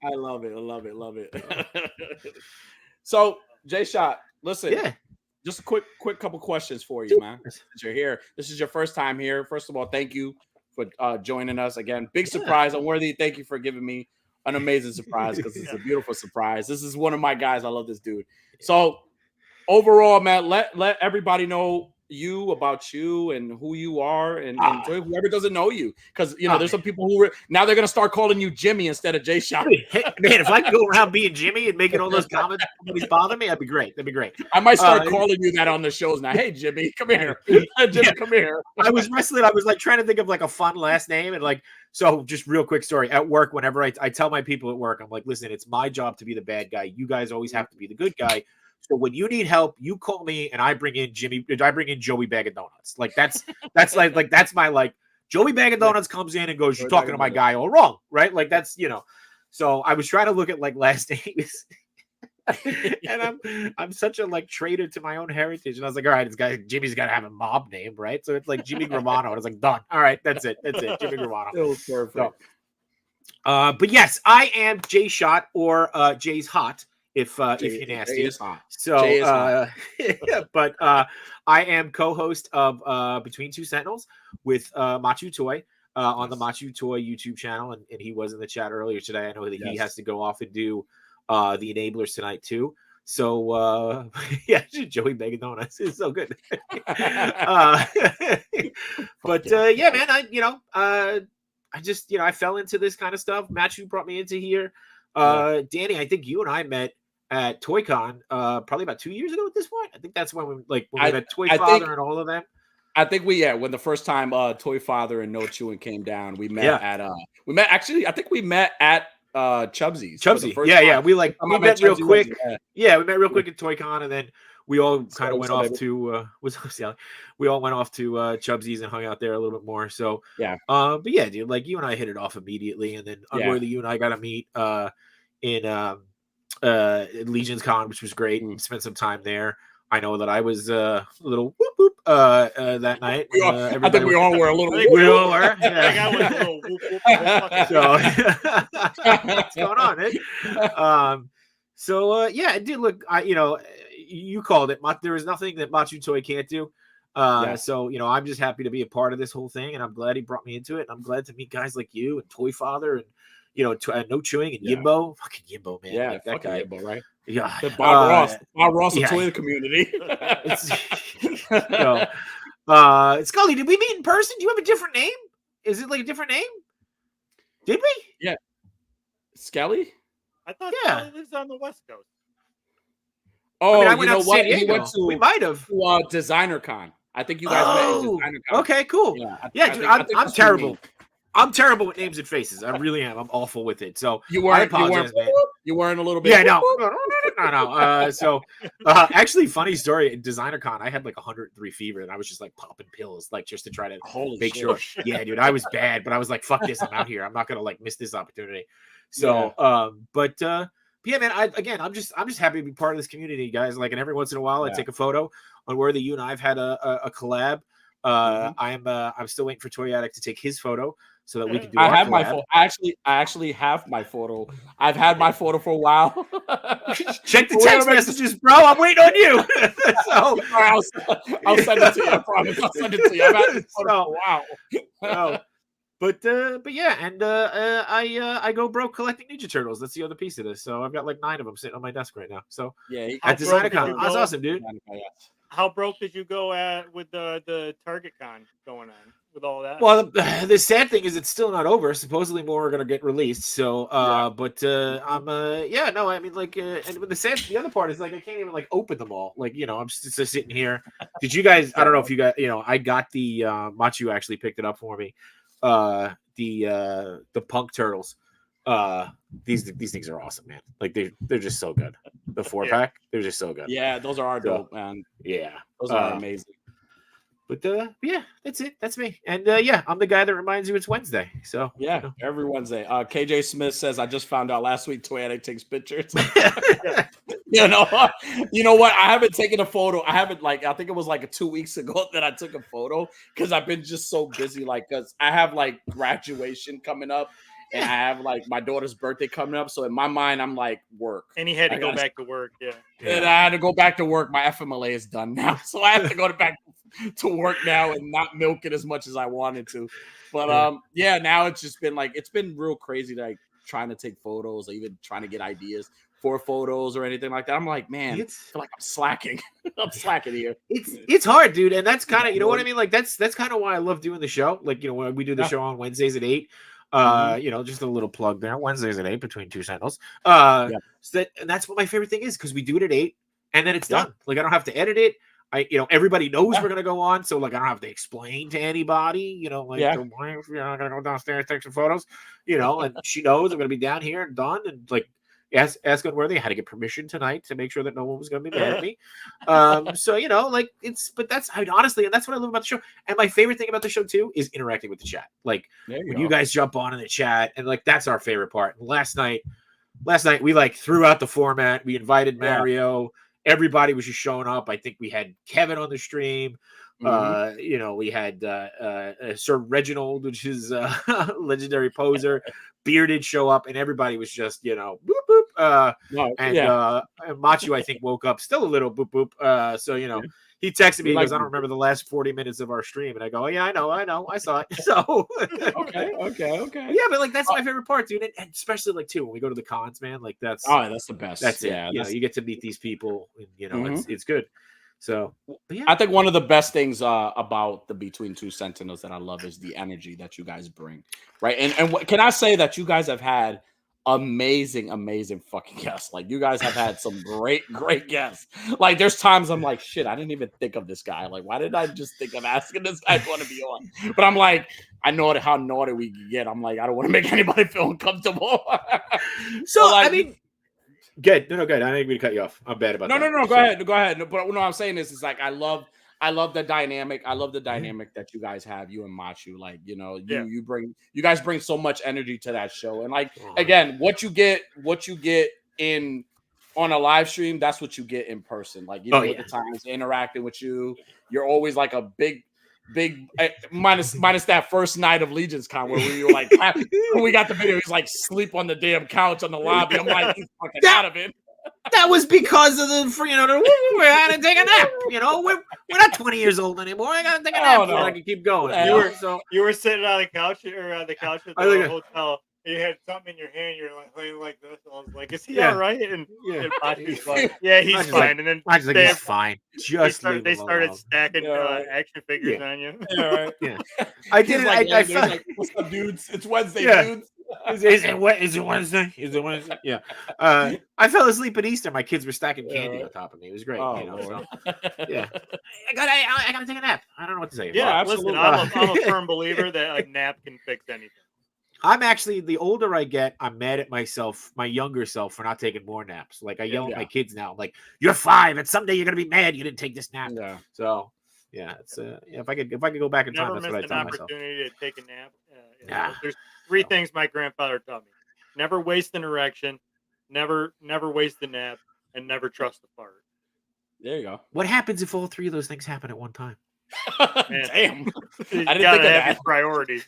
I love it. So, J Shot, listen. Yeah. Just a quick couple questions for you, man. Since you're here, this is your first time here. First of all, thank you for joining us again. Big surprise, Unworthy. Thank you for giving me an amazing surprise because it's a beautiful surprise. This is one of my guys. I love this dude. So overall, man, let everybody know about you and who you are, and whoever doesn't know you, because there's some people who now they're gonna start calling you Jimmy instead of J Shot. Hey, man, if I could go around being Jimmy and making all those comments nobody's bother me, that'd be great. I might start calling you that on the shows now. Hey, Jimmy, come here. Jimmy, come here. I was wrestling. I was like trying to think of like a fun last name, and like, so just real quick story at work. Whenever I tell my people at work, I'm like, listen, it's my job to be the bad guy. You guys always have to be the good guy. So when you need help, you call me, and I bring in Joey Bag of Donuts. Like that's that's my like Joey Bag of Donuts comes in and goes, "You're talking to my guy all wrong," right? Like that's So I was trying to look at like last names, and I'm such a like traitor to my own heritage, and I was like, all right, Jimmy's got to have a mob name, right? So it's like Jimmy Gravano. I was like, done. All right, that's it, Jimmy Gravano. It was perfect. So, but yes, I am J Shot or Jay's Hot. If you're nasty. So, but I am co-host of Between Two Sentinels with Machu Toy on the Machu Toy YouTube channel, and he was in the chat earlier today. I know that he has to go off and do the Enablers tonight too. So yeah, Joey Bag of Donuts is so good. But yeah, man, I just I fell into this kind of stuff. Machu brought me into here. Danny, I think you and I met at ToyCon probably about 2 years ago at this point. I think that's when we met Toy Father and all of them. I think when the first time Toy Father and No Chewing came down, we met at I think we met at Chubsy's. Chubsy. Yeah. We met real quick. Yeah, we met real quick at ToyCon, and then we all kind of went off to we all went off to Chubsy's and hung out there a little bit more. So yeah. But yeah, dude, like you and I hit it off immediately, and then Unworthy, you and I got to meet in Legion's Con, which was great, and spent some time there. I know that I was a little whoop whoop that night. I think we all were a little. We all were. Yeah. I was a little whoop whoop. So what's going on, So yeah, it did look. You called it. There is nothing that Machu Toy can't do. So I'm just happy to be a part of this whole thing, and I'm glad he brought me into it. And I'm glad to meet guys like you and Toy Father and No Chewing and Yimbo. Fucking Yimbo, man. Yeah, like that guy. Yimbo, right? Yeah, Bob Ross of Toy community. Scully, did we meet in person? Do you have a different name? Is it like a different name? Did we? Yeah. Skelly? I thought Skelly lives on the West Coast. Oh, I went out to San Diego. We might have to Designer Con. I think you guys met in DesignerCon. Okay, cool. Yeah, dude, I'm terrible. I'm terrible with names and faces. I really am. I'm awful with it. So I apologize, man. You weren't a little bit. Yeah, no. So actually, funny story. In DesignerCon, I had like 103 fever, and I was just like popping pills, like just to try to make sure. Yeah, dude, I was bad, but I was like, fuck this. I'm out here. I'm not gonna like miss this opportunity. So, yeah, man. I'm just happy to be part of this community, guys. Like, and every once in a while, I take a photo on where you and I've had a collab. I'm still waiting for Toy Addict to take his photo so that we can do. I have my photo. I actually have my photo. I've had my photo for a while. Check the text messages, bro. I'm waiting on you. So I'll send it to you. I promise. I'll send it to you. I've had this photo for a while. But yeah, and I go broke collecting Ninja Turtles. That's the other piece of this. So I've got like 9 of them sitting on my desk right now. So yeah, at DesignerCon, that's awesome, dude. How broke did you go with the Target Con going on with all that? Well, the sad thing is it's still not over. Supposedly more are going to get released. So, but I'm no, I mean like, and the other part is like I can't even like open them all. Like I'm just sitting here. Did you guys? I don't know if you got. I got the Machu actually picked it up for me. The Punk Turtles. These things are awesome, man. Like they're just so good. The 4-pack, they're just so good. Yeah, those are dope, man. Yeah, those are amazing. But yeah, that's it. That's me. And yeah, I'm the guy that reminds you it's Wednesday. So yeah, every Wednesday. KJ Smith says I just found out last week Toy Addict takes pictures. You know what? I haven't taken a photo. I haven't I think it was like 2 weeks ago that I took a photo because I've been just so busy. Because I have like graduation coming up. And I have like my daughter's birthday coming up. So in my mind, I'm like work. And he had to go back to work. Yeah. And I had to go back to work. My FMLA is done now. So I have to go back to work now and not milk it as much as I wanted to. But now it's just been it's been real crazy trying to take photos or even trying to get ideas for photos or anything like that. I'm like, man, I feel like I'm slacking. I'm slacking here. It's hard, dude. And that's kind of, you know what I mean? Like that's kind of why I love doing the show. Like, when we do the show on Wednesdays at 8. Just a little plug there. Wednesdays at 8 between 2 Sentinels. And that's what my favorite thing is because we do it at 8 and then it's done. Like I don't have to edit it. Everybody knows we're gonna go on, so like I don't have to explain to anybody. I'm gonna go downstairs, take some photos. And she knows I'm gonna be down here and done. And like ask Unworthy, I had to get permission tonight to make sure that no one was gonna be mad at me. But that's honestly, and that's what I love about the show. And my favorite thing about the show too is interacting with the chat. Like when you guys jump on in the chat, and like that's our favorite part. And last night we like threw out the format. We invited Mario. Everybody was just showing up. I think we had Kevin on the stream. We had Sir Reginald, which is legendary poser, bearded show up, and everybody was just boop boop. And Machu I think woke up still a little boop boop. He texted me. He goes, I don't remember the last 40 minutes of our stream, and I go, oh, yeah, I know, I saw it. So okay. Yeah, but like that's my favorite part, dude, and especially like too when we go to the cons, man. Like that's the best. That's it. You get to meet these people, and it's good. So I think one of the best things about the Between Two Sentinels that I love is the energy that you guys bring, right? And can I say that you guys have had amazing fucking guests. Like you guys have had some great guests. Like there's times I'm like, shit, I didn't even think of this guy. Like, why did I just think of asking this guy to want to be on? But I'm like, I know how naughty we can get. I'm like, I don't want to make anybody feel uncomfortable. So I mean, good. No, good. I didn't mean to cut you off. I'm bad about that. No. Go ahead. No, but what I'm saying is like I love the dynamic. I love the dynamic that you guys have, you and Machu. Like, you guys bring so much energy to that show. And like again, what you get in on a live stream, that's what you get in person. Like, with the times interacting with you, you're always like a big minus that first night of Legion's Con where we were like when we got the video, he's like sleep on the damn couch on the lobby. I'm like, he's fucking out of it. That was because of we had to take a nap. We're not 20 years old anymore. I gotta take a nap so I can keep going. You were sitting on the couch at the hotel. You had something in your hand. You're like playing like this. I was like, "Is he all right?" And Machu's like, "Yeah, he's fine." And then he's fine. They started stacking action figures on you. Yeah, right. Yeah, I did. Like, "What's up, dudes? It's Wednesday, dudes." Is it Wednesday? Is it Wednesday? Yeah. I fell asleep at Easter. My kids were stacking candy on top of me. It was great. Oh, you know, Lord. so, yeah. I gotta take a nap. I don't know what to say. Yeah, absolutely. listen, I'm a firm believer that a nap can fix anything. I'm actually, the older I get, I'm mad at myself, my younger self, for not taking more naps. Like I yell at my kids now, I'm like, "You're 5, and someday you're gonna be mad you didn't take this nap." Yeah. So yeah, it's if I could go back in time, Never that's miss what I an tell myself. opportunity to take a nap. Yeah. There's 3 things my grandfather taught me: never waste an erection, never waste a nap, and never trust a fart. There you go. What happens if all 3 of those things happen at one time? Damn. I didn't think of that. that. Priorities.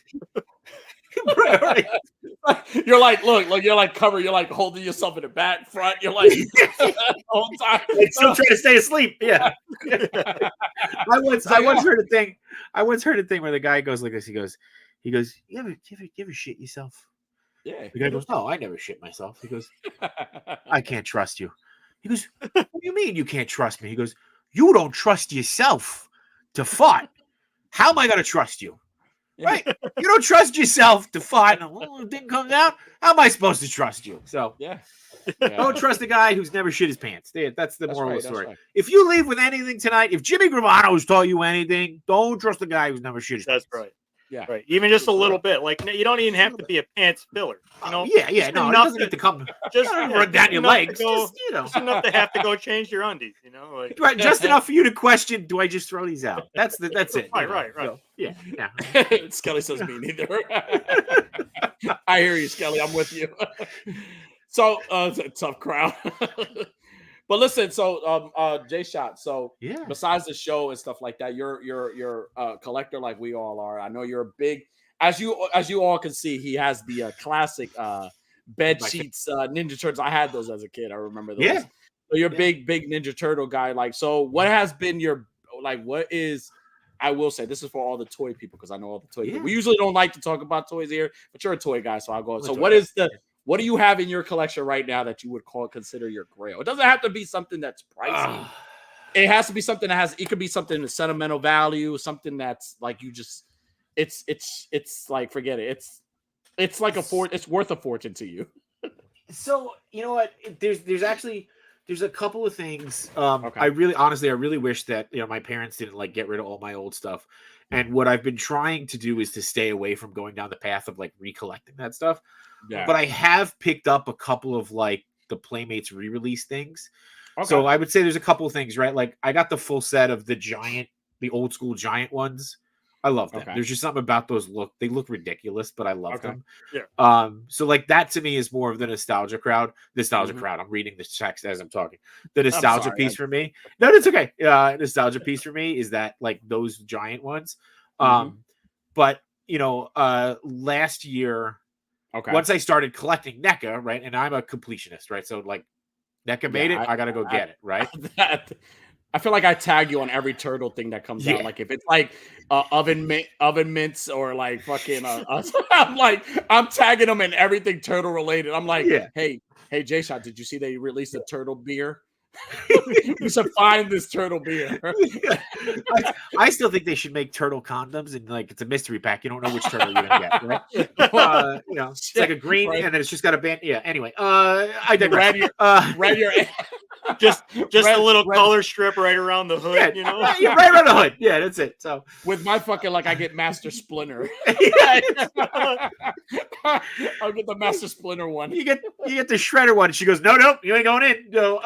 You're like, look, you're like you're like holding yourself in the back, front. You're like the whole time. Like still trying to stay asleep. Yeah. I once heard a thing. I once heard a thing where the guy goes like this. He goes, you ever shit yourself? Yeah. The guy goes, "No, I never shit myself." He goes, "I can't trust you." He goes, "What do you mean you can't trust me?" He goes, "You don't trust yourself to fart. How am I going to trust you? Right? You don't trust yourself to fart. And it didn't come out. How am I supposed to trust you?" So Yeah. don't trust a guy who's never shit his pants. That's the moral of the story. Right. If you leave with anything tonight, if Jimmy Gravano's taught you anything, don't trust a guy who's never shit his pants. That's right. Yeah. Right. Even just a little bit. Like you don't even have to be a pants filler. You know? Yeah. No, it doesn't have to come. Just run down your legs. Just enough to have to go change your undies. You know, like right. Just enough for you to question: do I just throw these out? That's it. Right. So, yeah. Skelly says me neither. I hear you, Skelly. I'm with you. So it's a tough crowd. But listen, so J-Shot, so besides the show and stuff like that, you're a collector like we all are. I know you're a big, as you all can see, he has the classic bed sheets Ninja Turtles. I had those as a kid. I remember those. Yeah. So you're a big Ninja Turtle guy. Like, so what has been your, like, what is, I will say, this is for all the toy people, because I know all the toy people. We usually don't like to talk about toys here, but you're a toy guy, so I'll go. So what do you have in your collection right now that you would consider your grail? It doesn't have to be something that's pricey. It has to be something that it could be something of sentimental value, something that's like you just, it's like, forget it. It's like it's worth a fortune to you. So, you know what? There's a couple of things. I really wish that, my parents didn't like get rid of all my old stuff. And what I've been trying to do is to stay away from going down the path of like recollecting that stuff. Yeah. But I have picked up a couple of like the Playmates re-release things. Okay. So I would say there's a couple of things, right? Like I got the full set of the old school giant ones. I love them. Okay. There's just something about those they look ridiculous, but I love them. Yeah. So like that to me is more of the nostalgia crowd. Crowd. I'm reading this text as I'm talking. The nostalgia piece for me. No, it's okay. Nostalgia piece for me is that like those giant ones. But last year, once I started collecting NECA, right, and I'm a completionist, right? So like NECA made it, I gotta go get it, right? I feel like I tag you on every turtle thing that comes out. Like if it's like oven mints or like fucking, I'm tagging them in everything turtle related. I'm like, hey, J-Shot, did you see they released a turtle beer? You should find this turtle beer. I still think they should make turtle condoms, and like it's a mystery pack. You don't know which turtle you're gonna get, right? It's like a green, and then it's just got a band. Yeah. Anyway, I digress. Just a little color strip right around the hood, right around the hood. Yeah, that's it. So with my fucking I get Master Splinter. I'll get the Master Splinter one. You get the Shredder one. She goes, no, you ain't going in. No,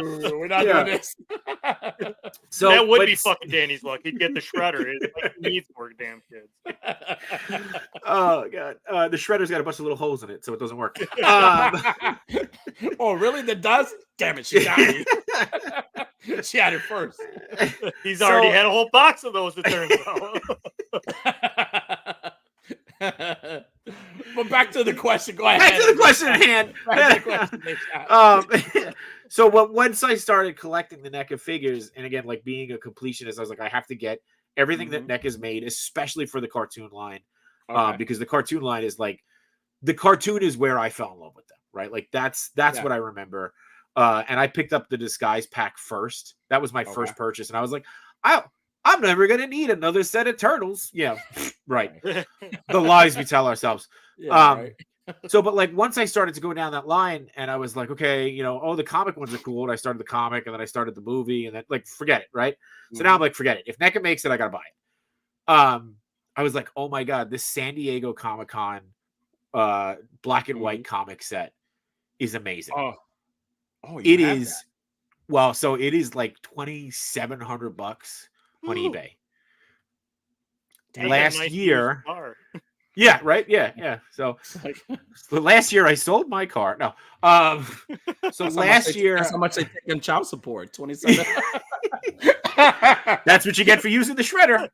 we're not doing this. So that would be fucking Danny's luck. He'd get the Shredder. It needs more damn kids. Oh god, the Shredder's got a bunch of little holes in it, so it doesn't work. Oh really? That does? Damn it, she got me. She had it first. He's already had a whole box of those, it turns out. But back to the question. Go ahead. Back to the question at hand. So once I started collecting the NECA figures, and again, like being a completionist, I was like, I have to get everything that NECA's made, especially for the cartoon line, because the cartoon line is like, the cartoon is where I fell in love with them, right? Like that's what I remember. And I picked up the Disguise pack first. That was my first purchase, and I was like, I'm never gonna need another set of turtles. Yeah, right. The lies we tell ourselves. So, but like once I started to go down that line, and I was like, okay, the comic ones are cool. And I started the comic, and then I started the movie, and then like forget it, right? So now I'm like, forget it. If NECA makes it, I gotta buy it. I was like, oh my god, this San Diego Comic-Con black and white comic set is amazing. It is that. well, so it is like $2,700 on eBay. Last year. Yeah, right. Yeah. So last year I sold my car. No. So last year, that's how much they take in child support. 27. That's what you get for using the shredder.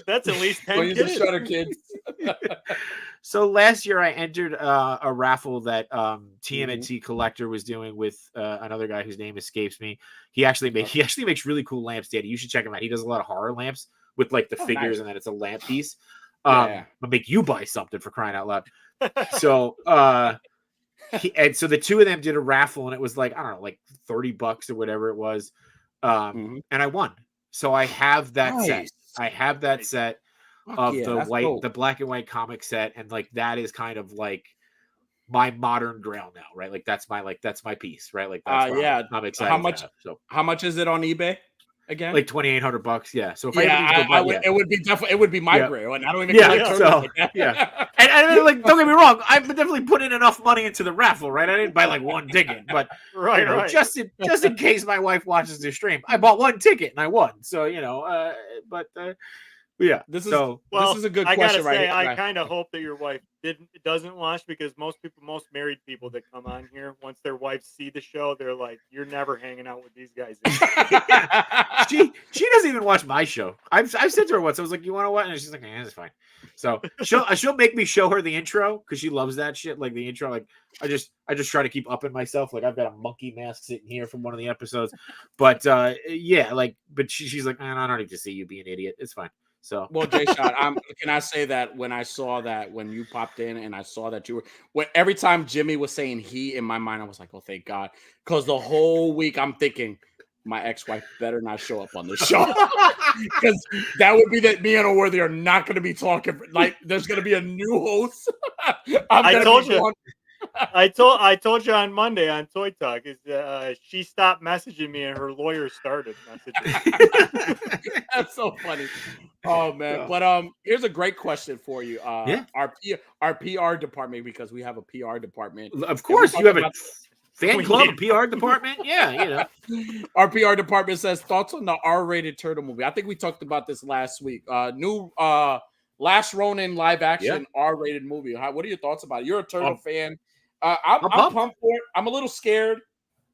That's at least 10 kids. The shredder kids. So last year I entered a raffle that TMNT Collector was doing with another guy whose name escapes me. He actually makes really cool lamps, Daddy. You should check him out. He does a lot of horror lamps with like the figures, nice. And then it's a lamp piece. I'll make you buy something, for crying out loud. So and so the two of them did a raffle, and it was like, I don't know, like $30 or whatever it was. And I won. So I have that set. I have that set of the black and white comic set, and like that is kind of like my modern grail now, right? Like that's my piece, right? Like that's I'm excited. How much is it on eBay? Again, like $2,800, yeah. So if it would be my grail, and I don't even and like, don't get me wrong, I've definitely put in enough money into the raffle, right? I didn't buy like one ticket, but right. Just in case my wife watches the stream, I bought one ticket and I won. So yeah. This is a good question, right? I kind of hope that your wife doesn't watch, because most married people that come on here, once their wives see the show, they're like, "You're never hanging out with these guys." She doesn't even watch my show. I've said to her once, I was like, "You want to watch?" And she's like, "Yeah, it's fine." So she'll make me show her the intro, because she loves that shit. Like the intro, like I just try to keep upping myself. Like I've got a monkey mask sitting here from one of the episodes, but but she's like, "I don't need to see you be an idiot. It's fine." So well, Jay Shot, can I say that when I saw that, when you popped in and I saw that you were, every time Jimmy was saying he, in my mind I was like, oh, thank God, because the whole week I'm thinking my ex-wife better not show up on the show, because that would be that me and O'Worthy are not going to be talking. Like there's going to be a new host. I told you on Monday on Toy Talk she stopped messaging me and her lawyer started messaging. That's so funny. Oh man. But here's a great question for you. Our PR department, because we have a PR department. Of course, you have a fan club PR department. Yeah, Our PR department says thoughts on the R-rated turtle movie. I think we talked about this last week. New Last Ronin live action R-rated movie. What are your thoughts about it? You're a turtle fan. I'm pumped for it. I'm a little scared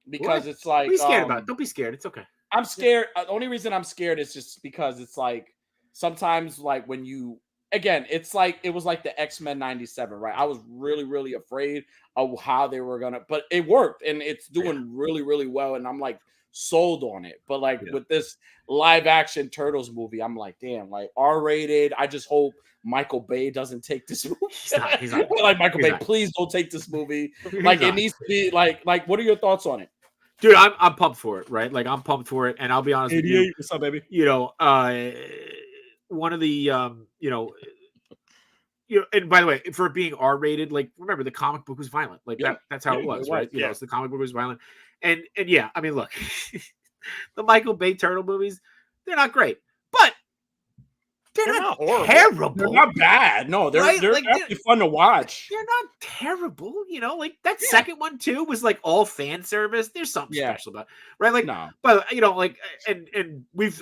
because it's like, don't be scared about it. Don't be scared. It's okay. I'm scared. The only reason I'm scared is just because it's like sometimes, like when you, again, it's like it was like the X-Men 97, right? I was really, really afraid of how they were gonna, but it worked and it's doing really, really well. And I'm like sold on it. But like with this live action Turtles movie, I'm like, damn, like R-rated. I just hope Michael Bay doesn't take this movie. He's not. Like Michael Bay, please don't take this movie. Like it needs to be like what are your thoughts on it? Dude, I'm pumped for it, right? Like I'm pumped for it, and I'll be honest with you. What's up, baby? One of the and by the way, for it being R-rated, like remember the comic book was violent. Like that's how it was, right? You know, so the comic book was violent. And yeah, I mean, look, the Michael Bay Turtle movies, they're not great, but they're not terrible. They're not bad. No, they're actually fun to watch. They're not terrible. You know, like that second one too was like all fan service. There's something special about it, right? Like, no. But you know, like, and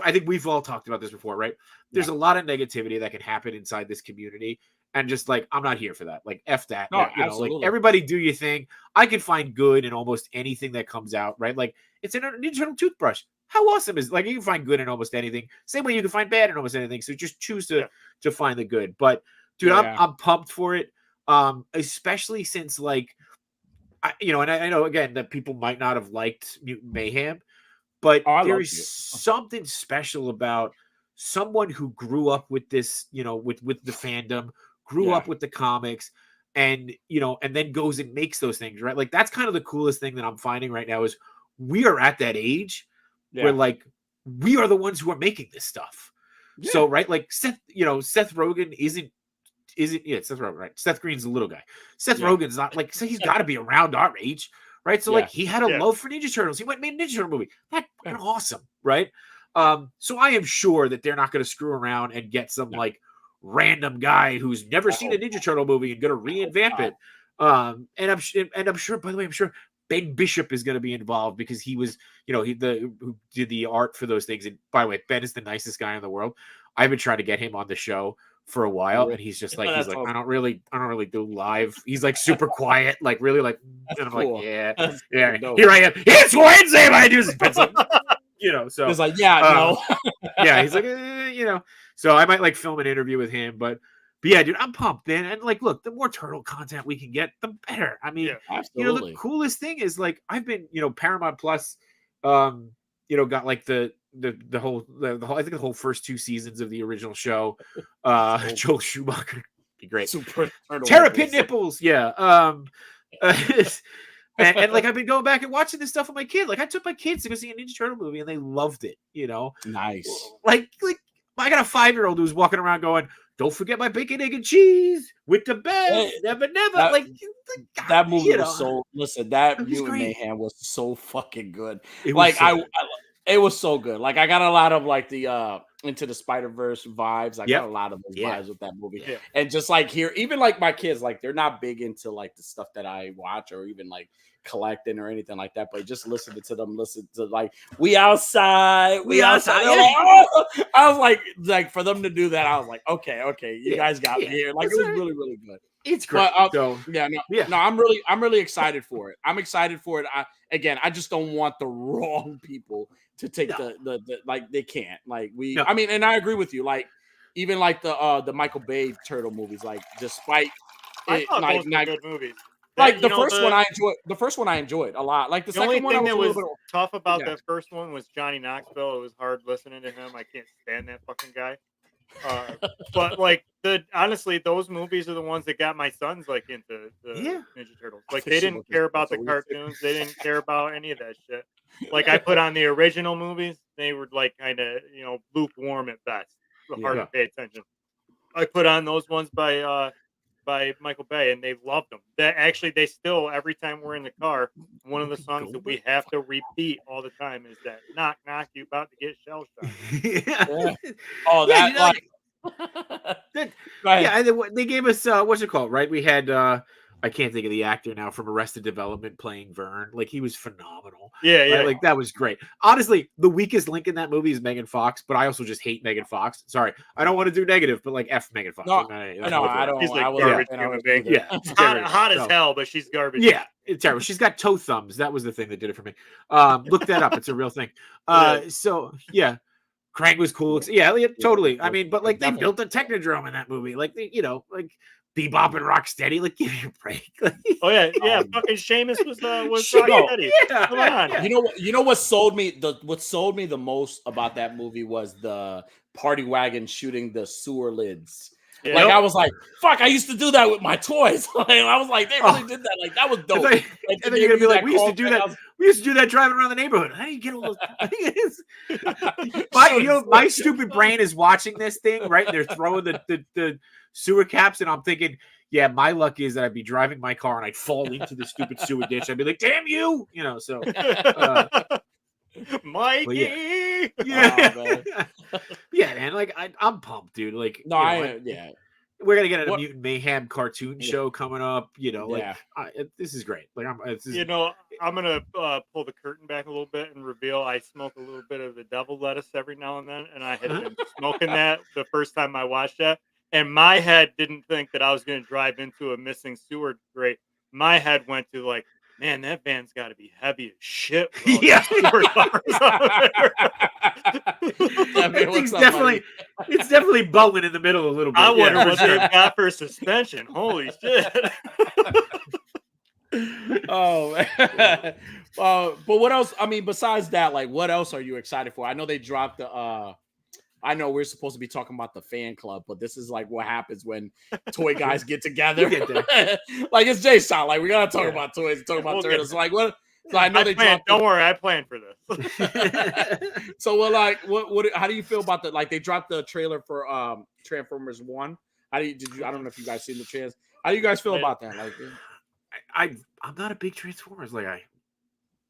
I think we've all talked about this before, right? There's a lot of negativity that can happen inside this community. And just like, I'm not here for that. Like, F that. No, you know, like everybody do your thing. I can find good in almost anything that comes out, right? Like, it's an internal toothbrush. How awesome is it? Like, you can find good in almost anything. Same way you can find bad in almost anything. So just choose to find the good. But dude, I'm pumped for it. Especially since like, and I know again that people might not have liked Mutant Mayhem, but there is something special about someone who grew up with this, with the fandom, grew up with the comics, and and then goes and makes those things, right? Like that's kind of the coolest thing that I'm finding right now is we are at that age where like we are the ones who are making this stuff. So right, like Seth Rogen Seth Rogen, right? Seth Green's the little guy. Seth Rogen's not like, so he's got to be around our age, right? So like he had a love for Ninja Turtles. He went and made a Ninja Turtle movie. That's fucking awesome, right? So I am sure that they're not going to screw around and get some like random guy who's never seen a Ninja Turtle movie and going to reinvamp it. And I'm sure, by the way, I'm sure Ben Bishop is going to be involved because he was, who did the art for those things. And by the way, Ben is the nicest guy in the world. I've been trying to get him on the show for a while, and he's just like, awesome. I don't really do live. He's like super quiet, like really like, and I'm cool. Like, yeah. Here I am. It's Wednesday. I do this. Ben's like, so it's like, no. Yeah, he's like, so I might like film an interview with him, but yeah, dude, I'm pumped, man. And like, look, the more turtle content we can get, the better. I mean, the coolest thing is like, I've been, Paramount Plus, got like the whole I think the whole first 2 seasons of the original show. Joel Schumacher, great. Super Terrapin nipples, yeah. And like I've been going back and watching this stuff with my kid. Like I took my kids to go see a Ninja Turtle movie and they loved it. Nice. Like I got a 5-year-old who's walking around going, "Don't forget my bacon, egg, and cheese with the best, never." That movie was so. Listen, that Mutant Mayhem was so fucking good. It was so good. Like I got a lot of like the Into the Spider-Verse vibes. I got a lot of those vibes with that movie. Yeah. And just like here, even like my kids, like they're not big into like the stuff that I watch or even like collecting or anything like that. But just listening to them, listen to like we outside. Yeah. Like, oh! I was like for them to do that, I was like, okay, you guys got me here. Like it was really, really good. It's great. But, no, I'm really excited for it. I'm excited for it. I just don't want the wrong people to take the like they can't. Like I mean, and I agree with you. Like even like the Michael Bay turtle movies, like despite I thought those were good movies. Like the first one I enjoyed a lot. Like the second one, that was tough about that first one was Johnny Knoxville. It was hard listening to him. I can't stand that fucking guy. But like honestly, those movies are the ones that got my sons like into the Ninja Turtles. Like they didn't care about the cartoons. They didn't care about any of that shit. Like I put on the original movies, they were like kind of lukewarm at best. Hard to pay attention. I put on those ones by Michael Bay, and they loved them. They still every time we're in the car, one of the songs that we have to repeat all the time is that "Knock Knock, you about to get shell shocked." Oh, that they gave us what's it called? Right, we had I can't think of the actor now from Arrested Development playing Vern. Like he was phenomenal. Yeah. Right? Like that was great. Honestly, the weakest link in that movie is Megan Fox, but I also just hate Megan Fox. Sorry, I don't want to do negative, but like F Megan Fox. No, I don't. She's like garbage human being. Yeah, hot as hell, but she's garbage. Yeah, it's terrible. She's got toe thumbs. That was the thing that did it for me. Look that up. It's a real thing. So yeah. Krang was cool. Yeah, totally. I mean, but like they built a Technodrome in that movie. Like like Bebop and Rocksteady, like give me a break. Fucking Seamus was Rocksteady. Yeah. Come on. You know what sold me the most about that movie was the party wagon shooting the sewer lids. Yeah. Like I was like, fuck, I used to do that with my toys. Like, I was like, they really did that. Like that was dope. And then you're gonna be like, we used to do that. We used to do that driving around the neighborhood. How do you get all those? My stupid brain is watching this thing, right? They're throwing the sewer caps, and I'm thinking, yeah, my luck is that I'd be driving my car and I'd fall into the stupid sewer ditch. I'd be like, damn you, So, Mikey, man. Like I'm pumped, dude. Like, we're gonna get a Mutant Mayhem cartoon show coming up. This is great. Like, I'm gonna pull the curtain back a little bit and reveal I smoke a little bit of the devil lettuce every now and then, and I had been smoking that the first time I watched that. And my head didn't think that I was going to drive into a missing sewer grate. My head went to like, man, that van's got to be heavy as shit. Yeah. It's definitely bowling in the middle a little bit. I wonder what they've got for suspension. Holy shit. Oh, man. But what else? I mean, besides that, like, what else are you excited for? I know they dropped the I know we're supposed to be talking about the fan club, but this is like what happens when toy guys get together. Like it's J-Shot. Like we gotta talk about toys, talk about turtles. Like what? So I know don't worry, I planned for this. So what? How do you feel about that? Like they dropped the trailer for Transformers 1. How do you did you? I don't know if you guys seen the trans. How do you guys feel about that? Like, I'm not a big Transformers. I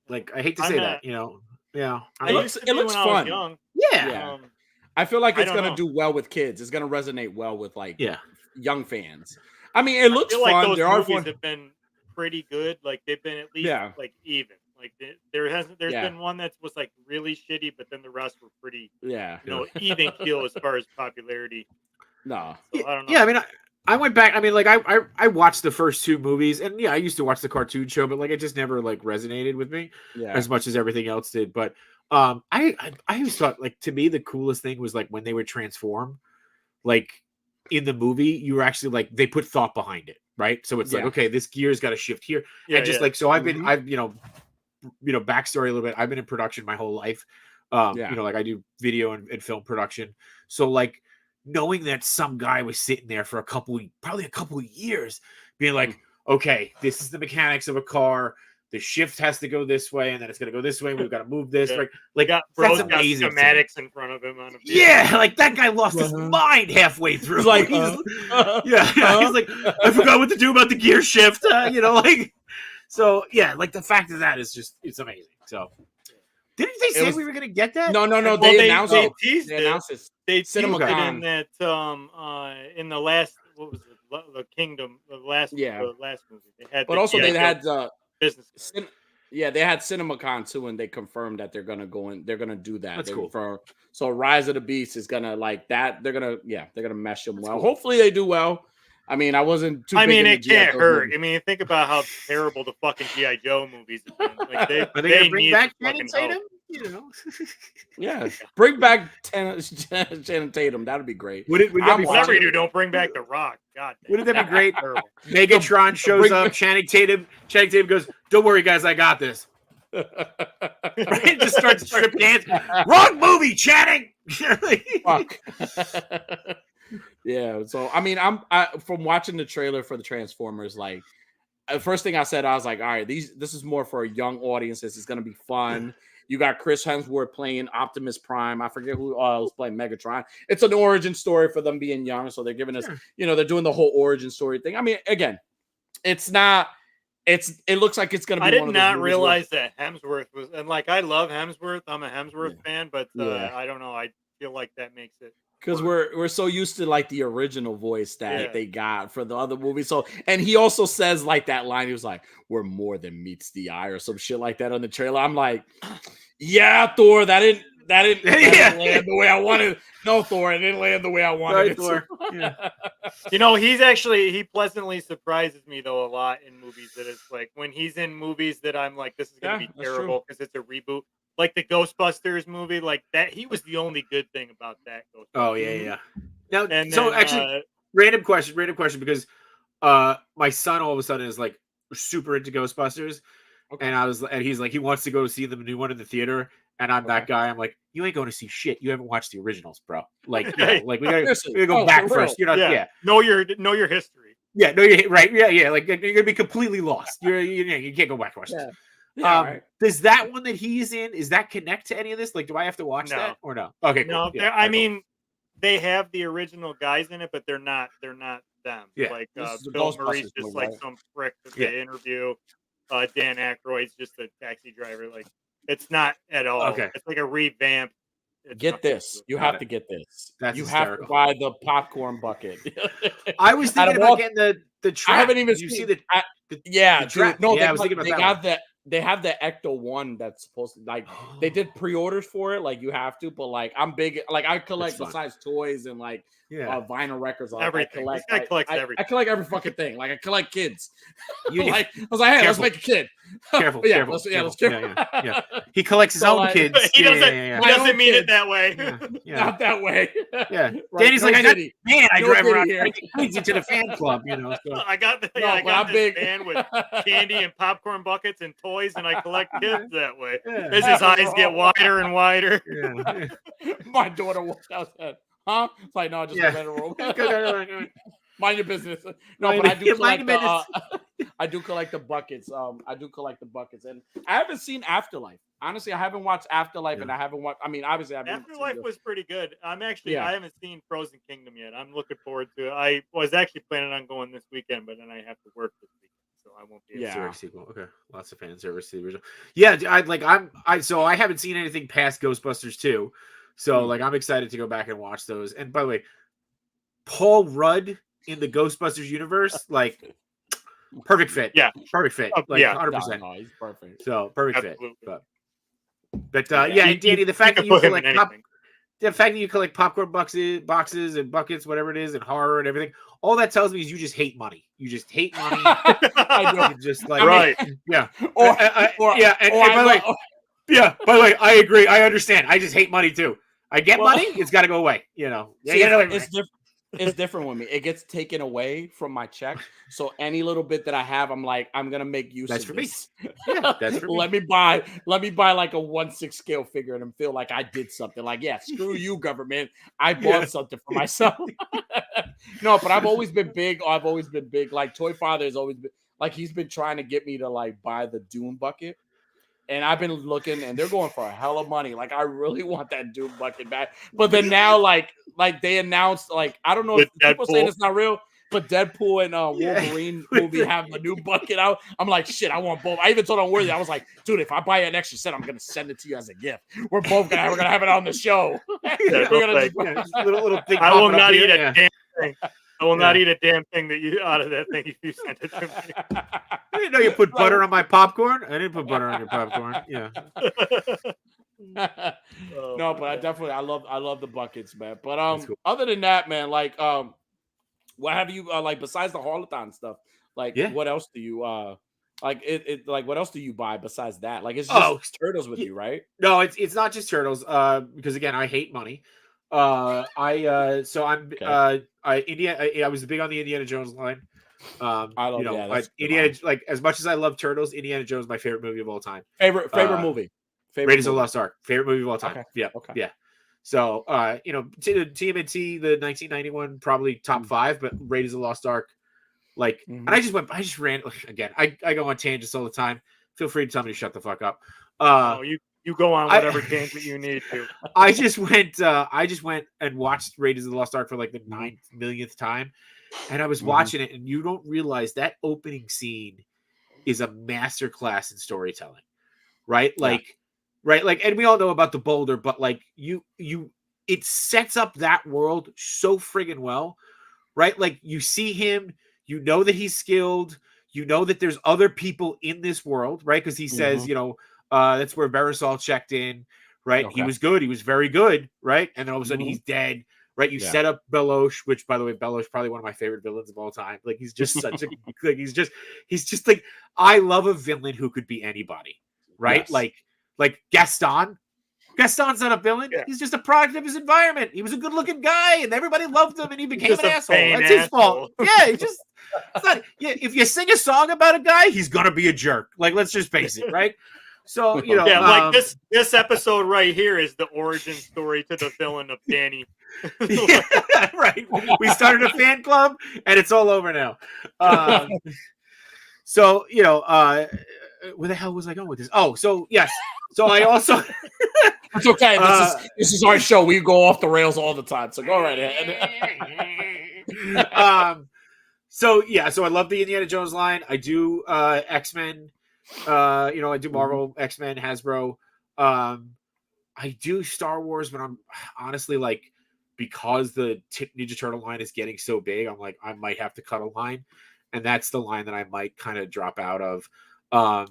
hate to say that, you know. Yeah, it looks fun. Young. Yeah. I feel like it's gonna do well with kids. It's gonna resonate well with like young fans. I mean, it looks fun. Like those there are movies fun. Have been pretty good. Like they've been at least like even. Like there's been one that was like really shitty, but then the rest were pretty even keel as far as popularity. No, so, I don't know. Yeah, I mean, I went back. I mean, like I watched the first 2 movies, and I used to watch the cartoon show, but like it just never like resonated with me as much as everything else did. But I always thought, like, to me the coolest thing was like when they would transform, like in the movie, you were actually like they put thought behind it, right? So it's like, okay, this gear's got to shift here, and just like so I've backstory a little bit. I've been in production my whole life. Like I do video and film production. So like knowing that some guy was sitting there for probably a couple of years being like, okay, this is the mechanics of a car. The shift has to go this way, and then it's going to go this way. We've got to move this. Like that's amazing. Got schematics in front of him. Like that guy lost his mind halfway through. He's like, he's like, I forgot what to do about the gear shift. So like the fact of that is just, it's amazing. So didn't they say we were going to get that? No. Well, they announced it. They announced it. They teased it in that in the last, what was it? The Kingdom, the last movie. They had, but also they had business. They had CinemaCon too, and they confirmed that they're gonna go in. They're gonna do that. That's cool. So Rise of the Beast is gonna like that. They're gonna mesh them well. Cool. Hopefully they do well. I mean, I wasn't too. I mean, it can't hurt. Movies. I mean, think about how terrible the fucking G.I. Joe movies have been. Like they bring back Channing Tatum. You know, bring back Channing Tatum. That'd be great. Would it be whatever you do? Don't bring back The Rock. God, wouldn't that be great? Megatron shows up. Channing Tatum goes, "Don't worry, guys, I got this." Right? Just starts strip dancing. Wrong movie, Channing. Fuck. Yeah. So I mean, from watching the trailer for the Transformers, like the first thing I said, I was like, all right, this is more for a young audience. This is gonna be fun. You got Chris Hemsworth playing Optimus Prime. I forget who was playing Megatron. It's an origin story for them being young, so they're giving us, they're doing the whole origin story thing. I mean, again, it's not. It looks like it's gonna be. I did not realize that Hemsworth was, and like I love Hemsworth. I'm a Hemsworth fan, but I don't know. I feel like that makes it. Because we're so used to like the original voice that they got for the other movie. So, and he also says like that line. He was like, "We're more than meets the eye," or some shit like that on the trailer. I'm like, "Yeah, Thor, that didn't land the way I wanted." No, Thor, it didn't land the way I wanted. Thor. He pleasantly surprises me though a lot in movies. That it's like when he's in movies that I'm like, this is gonna be terrible because it's a reboot. Like the Ghostbusters movie, like that, he was the only good thing about that. Oh yeah. Now, actually, random question, because my son all of a sudden is like super into Ghostbusters, and he's like, he wants to go see the new one in the theater, and I'm that guy. I'm like, you ain't going to see shit. You haven't watched the originals, bro. Like, like we gotta go back first. You're not, know your history. Yeah, no, you're right. Yeah. Like you're gonna be completely lost. You can't go back first. Does that one that he's in, is that connect to any of this? Like, do I have to watch that or no? Okay, cool. No, I mean, they have the original guys in it, but they're not them. Yeah. Like Bill Murray's just like some prick that they interview. Dan Aykroyd's just a taxi driver. Like, it's not at all. Okay. It's like a revamp. Get this. You have to get this. You have to buy the popcorn bucket. I was thinking about getting the trap. I haven't even seen the trap. No, I was thinking about that. They have the Ecto one that's supposed to, like, they did pre-orders for it, like you have to, but like I'm big, like I collect besides toys and like vinyl records, everything. This guy collects everything. I collect every fucking thing. Like I collect kids. Like I was like, hey, let's make a kid. Careful. Let's He collects his own kids. He doesn't mean it that way. Not that way. Yeah. Danny's like, I drive around into the fan club, So. I got this van with candy and popcorn buckets and toys, and I collect kids that way. As his eyes get wider and wider. My daughter walked outside. Huh? It's like, no, just go room. Mind your business. No, but I do collect I do collect the buckets. I do collect the buckets, and I haven't seen Afterlife. Honestly, I haven't watched Afterlife, and I haven't watched. I mean, obviously, Afterlife was pretty good. I haven't seen Frozen Kingdom yet. I'm looking forward to it. I was actually planning on going this weekend, but then I have to work this weekend, so I won't be able to. Direct sequel. Okay, lots of fan service to the original. Yeah, I haven't seen anything past Ghostbusters 2, so like I'm excited to go back and watch those. And by the way, Paul Rudd in the Ghostbusters universe, like perfect fit. Yeah, perfect fit. Like 100%. No, he's perfect. So perfect fit. But yeah, Danny, the fact that you collect popcorn boxes and buckets, whatever it is, and horror and everything, all that tells me is you just hate money. You just hate money. I do. Just like right. Yeah. By the way, I agree. I understand. I just hate money too. I get money. It's got to go away. You know. It's different with me. It gets taken away from my check. So any little bit that I have, I'm like, I'm gonna make use of this. Yeah, that's for me. Let me buy like a 1/6 scale figure and feel like I did something. Like, yeah, screw you, government. I bought something for myself. No, but I've always been big. Like Toy Father has always been like he's been trying to get me to like buy the Doom bucket. And I've been looking, and they're going for a hell of money. Like, I really want that Doom bucket back. But then now, like they announced, like, I don't know if people saying it's not real, but Deadpool and Wolverine movie have a new bucket out. I'm like, shit, I want both. I even told Unworthy, I was like, dude, if I buy an extra set, I'm gonna send it to you as a gift. We're gonna have it on the show. Little thing. I will not eat a damn thing. I will not eat a damn thing out of that thing if you sent it to me. I didn't know you put butter on my popcorn. I didn't put butter on your popcorn. Yeah. No, but I love the buckets, man. But other than that, man, like what have you like besides the Harlothon stuff? Like what else do you what else do you buy besides that? Like it's just Turtles with you, right? No, it's not just Turtles. Because again, I hate money. I was big on the Indiana Jones line. I love Indiana. Like as much as I love Turtles, Indiana Jones is my favorite movie of all time. Favorite movie. Raiders of the Lost Ark. Favorite movie of all time. Okay. Yeah. Okay. Yeah. So TMNT, the 1991, probably top 5, but Raiders of the Lost Ark, like, and I just ran again. I go on tangents all the time. Feel free to tell me to shut the fuck up. You go on whatever tangent you need to. I just went and watched Raiders of the Lost Ark for like the 9 millionth time. And I was watching it, and you don't realize that opening scene is a masterclass in storytelling, right? Like, right? Like, and we all know about the boulder, but like it sets up that world so friggin' well, right? Like you see him, you know that he's skilled, you know that there's other people in this world, right? Because he says, that's where Verisol checked in, right? Okay. He was good, he was very good, right? And then all of a sudden he's dead. Right, you set up Belosh, which, by the way, Belosh probably one of my favorite villains of all time. Like he's just such a like he's just like I love a villain who could be anybody, right? Yes. Like Gaston. Gaston's not a villain. Yeah. He's just a product of his environment. He was a good-looking guy, and everybody loved him, and he became an asshole. That's his fault. Yeah, it's not. Yeah, if you sing a song about a guy, he's gonna be a jerk. Like let's just face it, right? So like this episode right here is the origin story to the villain of Danny. Right. We started a fan club, and it's all over now. So where the hell was I going with this? Oh, so yes. So I also. It's okay. This is our show. We go off the rails all the time. So go right ahead. So I love the Indiana Jones line. I do X-Men. I do Marvel, X-Men, Hasbro. I do Star Wars, but I'm honestly like, because the Ninja Turtle line is getting so big, I'm like, I might have to cut a line, and that's the line that I might kind of drop out of. I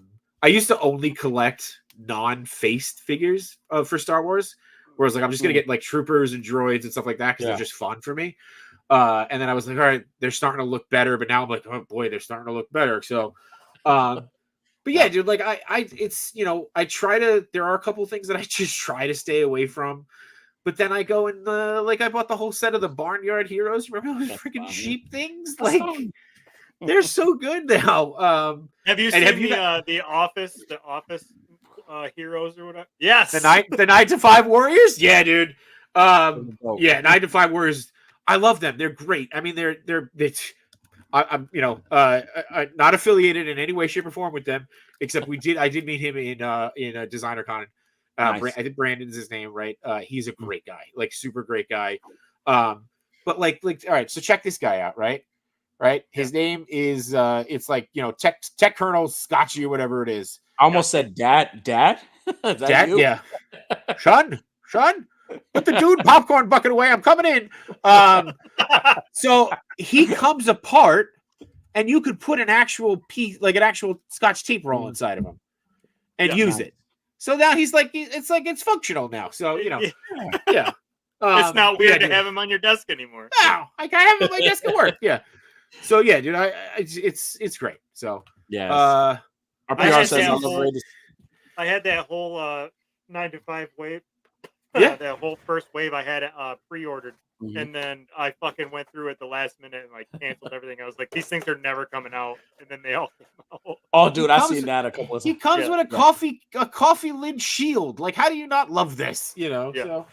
used to only collect non-faced figures for Star Wars, whereas like I'm just gonna get like troopers and droids and stuff like that because they're just fun for me. And then I was like, all right, they're starting to look better, but now I'm like, oh boy, they're starting to look better. So, but yeah, dude, like it's I try to. There are a couple of things that I just try to stay away from, but then I go and like I bought the whole set of the Barnyard Heroes. Remember those freaking sheep things? Like they're so good now. Have you seen the Office heroes or whatever? Yes, the 9 to 5 Warriors. Yeah, dude. 9 to 5 Warriors. I love them. They're great. I mean, I'm not affiliated in any way, shape, or form with them, except I did meet him in a Designer Con. Nice. I think Brandon's his name, right? He's a great guy, like super great guy. But like, all right, so check this guy out, right? Right. His name is it's like, Tech Colonel Scotchy or whatever it is. I almost said dad. Is that Dad, you? yeah. Sean, put the dude popcorn bucket away. I'm coming in. So he comes apart, and you could put an actual piece, like an actual Scotch tape roll inside of him, and use it. So now it's functional now. So yeah. It's not weird to have him on your desk anymore. No, I have him on my desk at work. Yeah. So yeah, dude, it's great. So yeah. Our PR says I had that whole 9 to 5 wave. Yeah. That whole first wave I had pre-ordered. And then I fucking went through at the last minute and like canceled everything. I was like, these things are never coming out. And then they all came out. Oh, dude, I've seen that a couple of times. He comes with a coffee lid shield. Like, how do you not love this? Yeah. So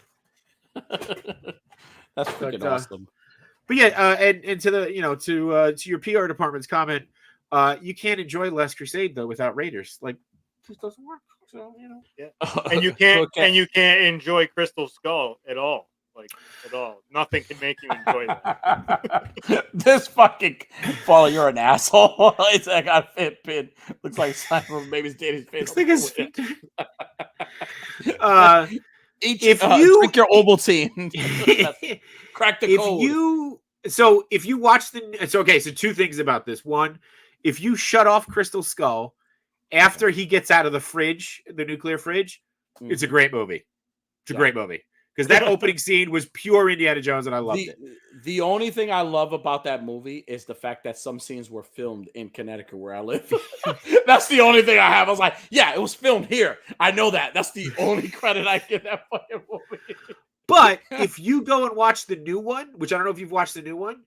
that's freaking awesome. But yeah, and to the to your PR department's comment, you can't enjoy Last Crusade though without Raiders. Like, it just doesn't work. So and you can't enjoy Crystal Skull at all. Like at all. Nothing can make you enjoy that. This fucking Follow, you're an asshole. It's I got fit pin. Looks like Simon Baby's Danny's face. If you drink your Ovaltine, crack the code. If you watch it's okay. So 2 things about this. One, if you shut off Crystal Skull after he gets out of the fridge, the nuclear fridge, it's a great movie. It's a great movie. Because that opening scene was pure Indiana Jones, and I loved it. The only thing I love about that movie is the fact that some scenes were filmed in Connecticut, where I live. That's the only thing I have. I was like, yeah, it was filmed here. I know that. That's the only credit I give that fucking movie. But if you go and watch the new one, which I don't know if you've watched the new one,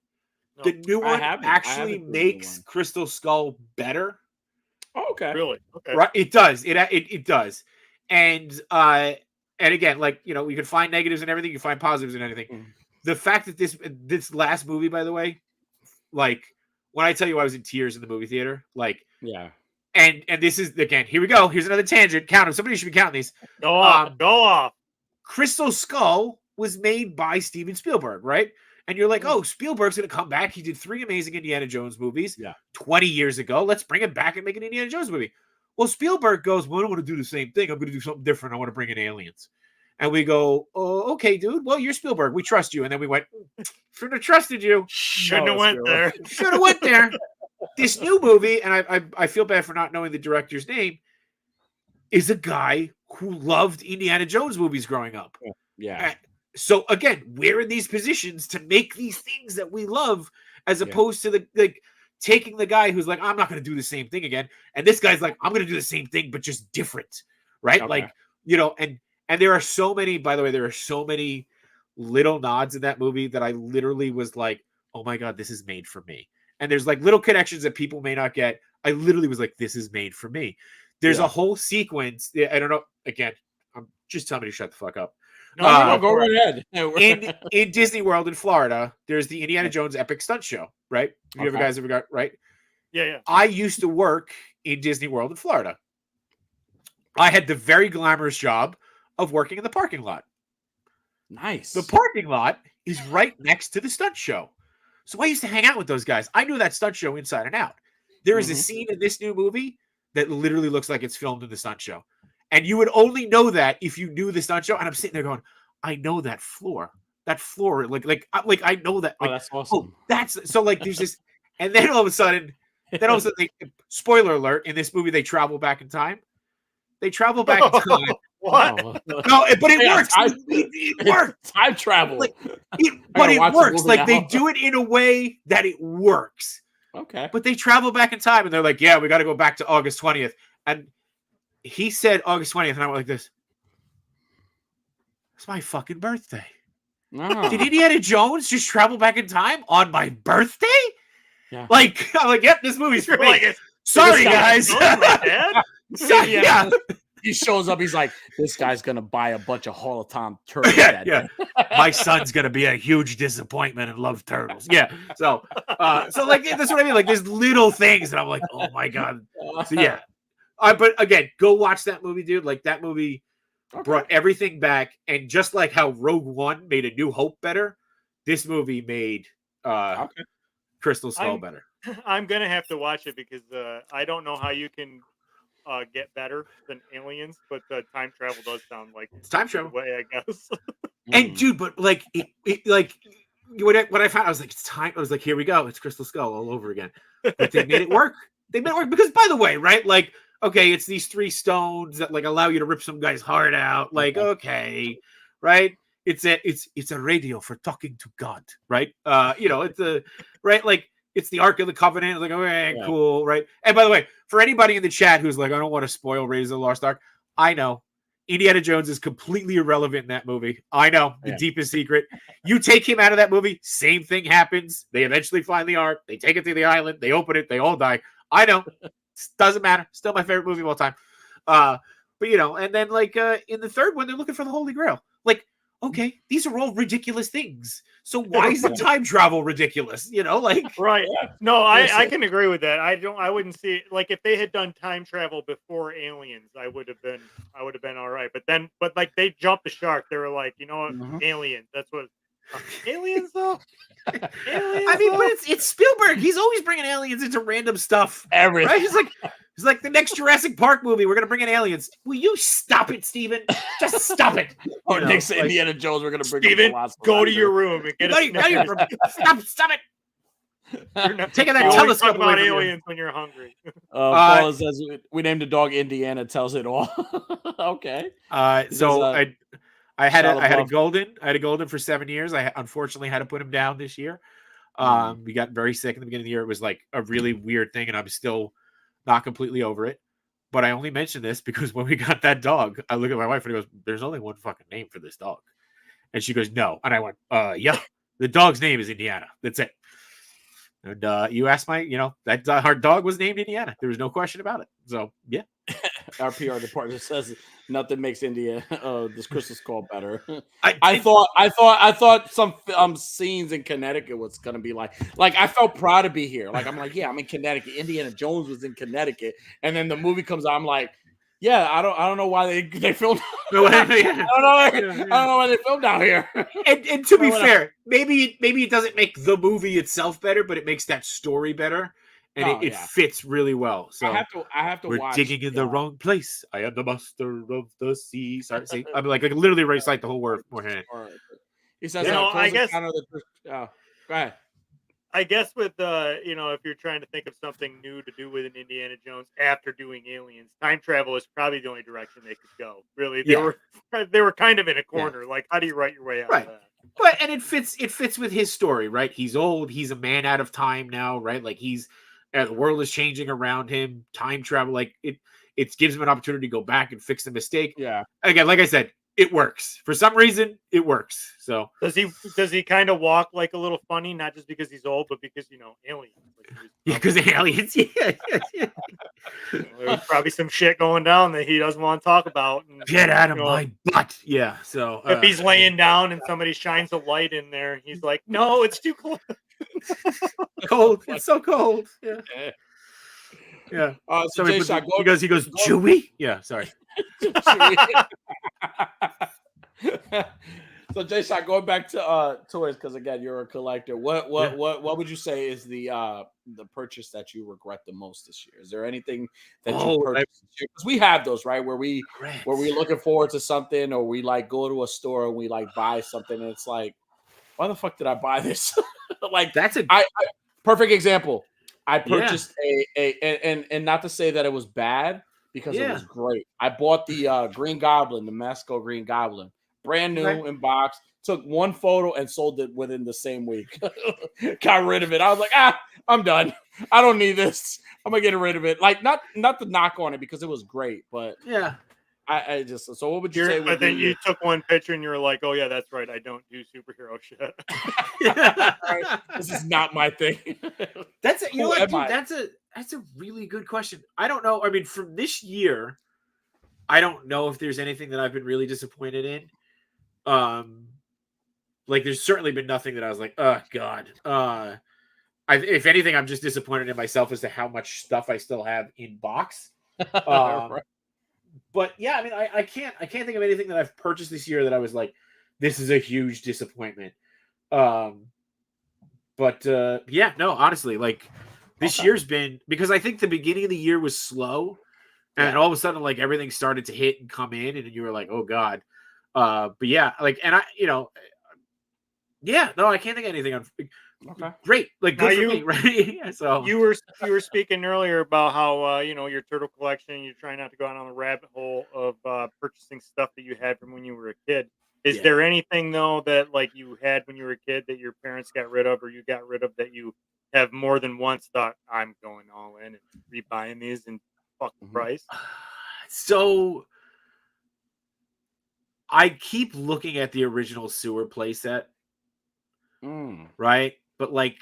the new one actually makes Crystal Skull better. Oh, okay. Really? Okay. Right? It does. It does. And again, like, you can find negatives and everything, you can find positives and anything. The fact that this last movie, by the way, like, when I tell you I was in tears in the movie theater, like, yeah. And this is, again, here we go. Here's another tangent. Count them. Somebody should be counting these. Go off. Crystal Skull was made by Steven Spielberg, right? And you're like, oh, Spielberg's going to come back. He did 3 amazing Indiana Jones movies 20 years ago. Let's bring him back and make an Indiana Jones movie. Well, Spielberg goes, well, I don't want to do the same thing. I'm going to do something different. I want to bring in aliens. And we go, oh, okay, dude. Well, you're Spielberg. We trust you. And then we went, shouldn't have trusted you. Shouldn't have went there. Should have went there. This new movie, and I feel bad for not knowing the director's name, is a guy who loved Indiana Jones movies growing up. Yeah. So again, we're in these positions to make these things that we love, as opposed to taking the guy who's like, I'm not going to do the same thing again. And this guy's like, I'm going to do the same thing, but just different. Right. Okay. Like, and there are so many, by the way, there are so many little nods in that movie that I literally was like, oh my God, this is made for me. And there's like little connections that people may not get. I literally was like, this is made for me. There's a whole sequence. I don't know. Again, I'm just telling me to shut the fuck up. No, go right ahead. in Disney World in Florida, there's the Indiana Jones Epic Stunt Show, right? You guys ever got, right? Yeah. I used to work in Disney World in Florida. I had the very glamorous job of working in the parking lot. Nice. The parking lot is right next to the stunt show. So I used to hang out with those guys. I knew that stunt show inside and out. There is a scene in this new movie that literally looks like it's filmed in the stunt show. And you would only know that if you knew the stunt show. And I'm sitting there going, I know that floor. That floor, like I know that. Like, that's awesome. That's so like there's this, and then all of a sudden, spoiler alert, in this movie they travel back in time. They travel back in time. What? No, but it works. It works. Time travel. But it works. Like they do it in a way that it works. Okay. But they travel back in time and they're like, yeah, we got to go back to August 20th. And he said August 20th. And I went like this. It's my fucking birthday. Oh. Did Indiana Jones just travel back in time on my birthday? Yeah. Like, I'm like, yep, this movie's for me. Like, sorry, guys. Dad? Yeah. He shows up. He's like, this guy's gonna buy a bunch of Holotom turtles. Yeah. My son's gonna be a huge disappointment and love turtles. Yeah. So like that's what I mean. Like there's little things, and I'm like, oh my god. So yeah. But again, go watch that movie, dude. Like that movie brought everything back, and just like how Rogue One made A New Hope better, this movie made Crystal Skull better. I'm gonna have to watch it because I don't know how you can get better than Aliens, but time travel does sound like it's time travel way, I guess. And dude, but like it like what I found, I was like, it's time. I was like, here we go, it's Crystal Skull all over again. But they made it work. They made it work because, by the way, right? Like, okay, it's these 3 stones that like allow you to rip some guy's heart out. Like, okay, right? It's a radio for talking to God, right? It's a right like. It's the Ark of the Covenant. Like, okay, cool, right? And by the way, for anybody in the chat who's like, I don't want to spoil Raiders of the Lost Ark, I know. Indiana Jones is completely irrelevant in that movie. I know, the deepest secret. You take him out of that movie, same thing happens. They eventually find the Ark. They take it to the island. They open it. They all die. I know. Doesn't matter. Still my favorite movie of all time. But, and then, like, in the third one, they're looking for the Holy Grail. Like, okay, these are all ridiculous things. So why is the time travel ridiculous? Right. No, I can agree with that. I wouldn't see it. Like if they had done time travel before Aliens, I would have been all right. But like they jumped the shark. They were like, you know what, Aliens. That's what Aliens though. Aliens, I mean, but it's Spielberg. He's always bringing aliens into random stuff. Everything. Right? He's like the next Jurassic Park movie. We're gonna bring in aliens. Will you stop it, Steven? Just stop it. Next Indiana Jones, we're gonna bring Steven, go to your room and get Stop it. Taking that telescope about aliens when you're hungry. Paul says we named the dog Indiana. Tells it all. Okay. So I had a golden for 7 years. I unfortunately had to put him down this year. We got very sick in the beginning of the year. It was like a really weird thing, and I'm still not completely over it. But I only mention this because when we got that dog, I look at my wife and he goes, "There's only one fucking name for this dog," and she goes, "No," and I went, "Yeah, the dog's name is Indiana. That's it." And you asked that our dog was named Indiana. There was no question about it. So yeah. Our PR department says nothing makes this Crystal Skull better. I thought some scenes in Connecticut was gonna be like I felt proud to be here. Like I'm like, yeah, I'm in Connecticut. Indiana Jones was in Connecticut, and then the movie comes out. I'm like, yeah, I don't know why they filmed. I don't know why they filmed out here. And to be fair, maybe it doesn't make the movie itself better, but it makes that story better. And it fits really well. So I have to we're watch. digging in the wrong place. I am the master of the sea. Sorry, see, I'm like literally recite the whole word beforehand. He says, I guess. Go ahead. I guess with if you're trying to think of something new to do with an Indiana Jones after doing Aliens, time travel is probably the only direction they could go. Really, they were kind of in a corner. Like, how do you write your way out of that? But it fits with his story, right? He's old. He's a man out of time now, right? Like the world is changing around him. Time travel, like it gives him an opportunity to go back and fix the mistake. Yeah. Again, like I said, it works. For some reason, it works. So does he kind of walk like a little funny, not just because he's old, but because aliens. Because aliens. Yeah. There's probably some shit going down that he doesn't want to talk about. And, get out of my butt. Yeah. So if he's laying down and somebody shines a light in there, he's like, "No, it's too cold." Cold. It's so cold. Yeah. Yeah. So he goes, Chewie? Yeah, sorry. So Jay Shot, going back to toys, because again, you're a collector. What would you say is the purchase that you regret the most this year? Is there anything that you purchased this year? Because we have those, right? Where we're looking forward to something, or we like go to a store and we like buy something, and it's like, why the fuck did I buy this? Like that's I perfect example. I purchased and not to say that it was bad because it was great. I bought the Green Goblin, the Mesco Green Goblin, brand new in box. Took one photo and sold it within the same week. Got rid of it. I was like, I'm done. I don't need this. I'm gonna get rid of it. Like not to knock on it because it was great, but yeah. I just so what would you say? But then you took one picture and you were like, "Oh yeah, that's right. I don't do superhero shit. Right. This is not my thing." That's you know what, dude, that's a really good question. I don't know. I mean, from this year, I don't know if there's anything that I've been really disappointed in. Like there's certainly been nothing that I was like, oh God. If anything, I'm just disappointed in myself as to how much stuff I still have in box. Right. But yeah, I mean, I can't think of anything that I've purchased this year that I was like, this is a huge disappointment. But yeah, no, honestly, like this year's been, because I think the beginning of the year was slow, and all of a sudden, like everything started to hit and come in, and you were like, oh God. But yeah, like, and I, yeah, no, I can't think of anything. Okay. Great, like good for me, right? So you were speaking earlier about how your turtle collection. You're trying not to go out on the rabbit hole of purchasing stuff that you had from when you were a kid. Is there anything though that like you had when you were a kid that your parents got rid of, or you got rid of, that you have more than once thought, I'm going all in and rebuying these and fuck the price? So I keep looking at the original sewer playset, right? But like,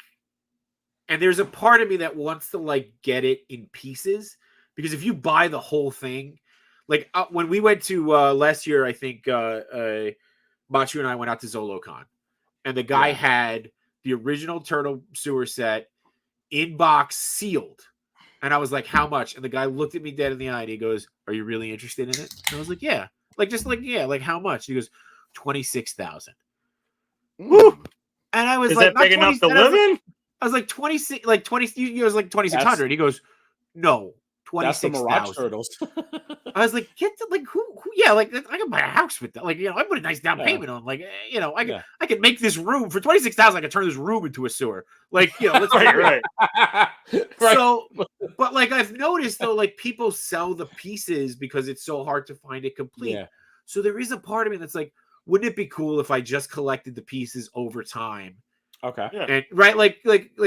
and there's a part of me that wants to like get it in pieces, because if you buy the whole thing, like when we went to last year, I think Machu and I went out to ZoloCon, and the guy had the original turtle sewer set in box sealed. And I was like, how much? And the guy looked at me dead in the eye and he goes, are you really interested in it? And I was like, yeah. Like, just like, yeah, like how much? He goes, 26,000. Woo! And I was Is like, that big enough to live in? I was like, 26, like 20, he was like 2,600. He goes, no, 26,000. Turtles. I was like, get the, like, who, yeah, like, I can buy a house with that. Like, I put a nice down payment on, like, I can make this room for 26,000. I can turn this room into a sewer. Like, let's right. So, but like, I've noticed though, like people sell the pieces because it's so hard to find it complete. Yeah. So there is a part of me that's like, wouldn't it be cool if I just collected the pieces over time? Okay. Yeah. And right, like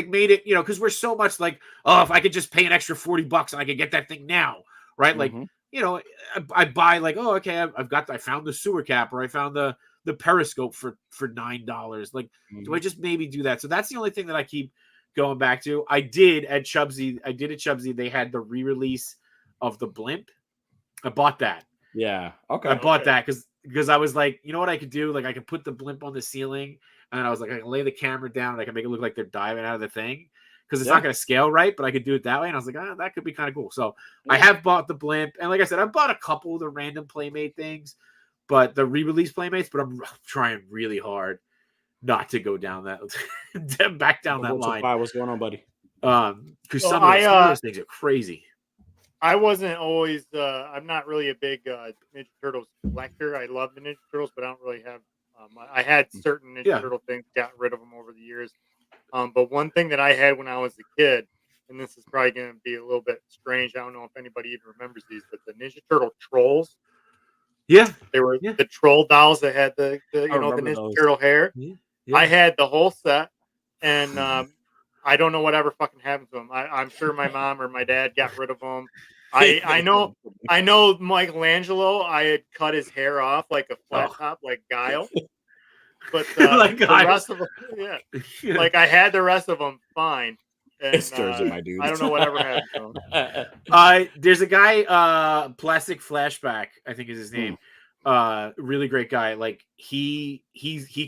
made it, because we're so much like, oh, if I could just pay an extra $40 and I could get that thing now, right? Like, I buy like, oh, okay, I found the sewer cap, or I found the periscope for $9. Like, do I just maybe do that? So that's the only thing that I keep going back to. I did at Chubsy. They had the re-release of the blimp. I bought that. Yeah. Okay. I bought that because I was like, you know what I could do? Like, I could put the blimp on the ceiling, and I was like, I can lay the camera down and I can make it look like they're diving out of the thing, because it's not going to scale right, but I could do it that way. And I was like, that could be kind of cool. So I have bought the blimp, and like I said, I've bought a couple of the random Playmate things, but the re-release Playmates. But I'm trying really hard not to go down that back down that line. What's going on, buddy? Because some of those things are crazy. I wasn't always I'm not really a big Ninja Turtles collector. I love the Ninja Turtles, but I don't really have I had certain Ninja Turtle things, got rid of them over the years. But one thing that I had when I was a kid, and this is probably going to be a little bit strange, I don't know if anybody even remembers these, but the Ninja Turtle trolls. Yeah, they were the troll dolls that had the Ninja Turtle hair. Yeah. I had the whole set, and I don't know whatever fucking happened to them. I'm sure my mom or my dad got rid of them. I know Michelangelo. I had cut his hair off like a flat top, like Guile. But like the rest of them, like I had the rest of them fine. And, my dude. I don't know whatever happened to him. There's a guy, Plastic Flashback, I think is his name. Really great guy. Like he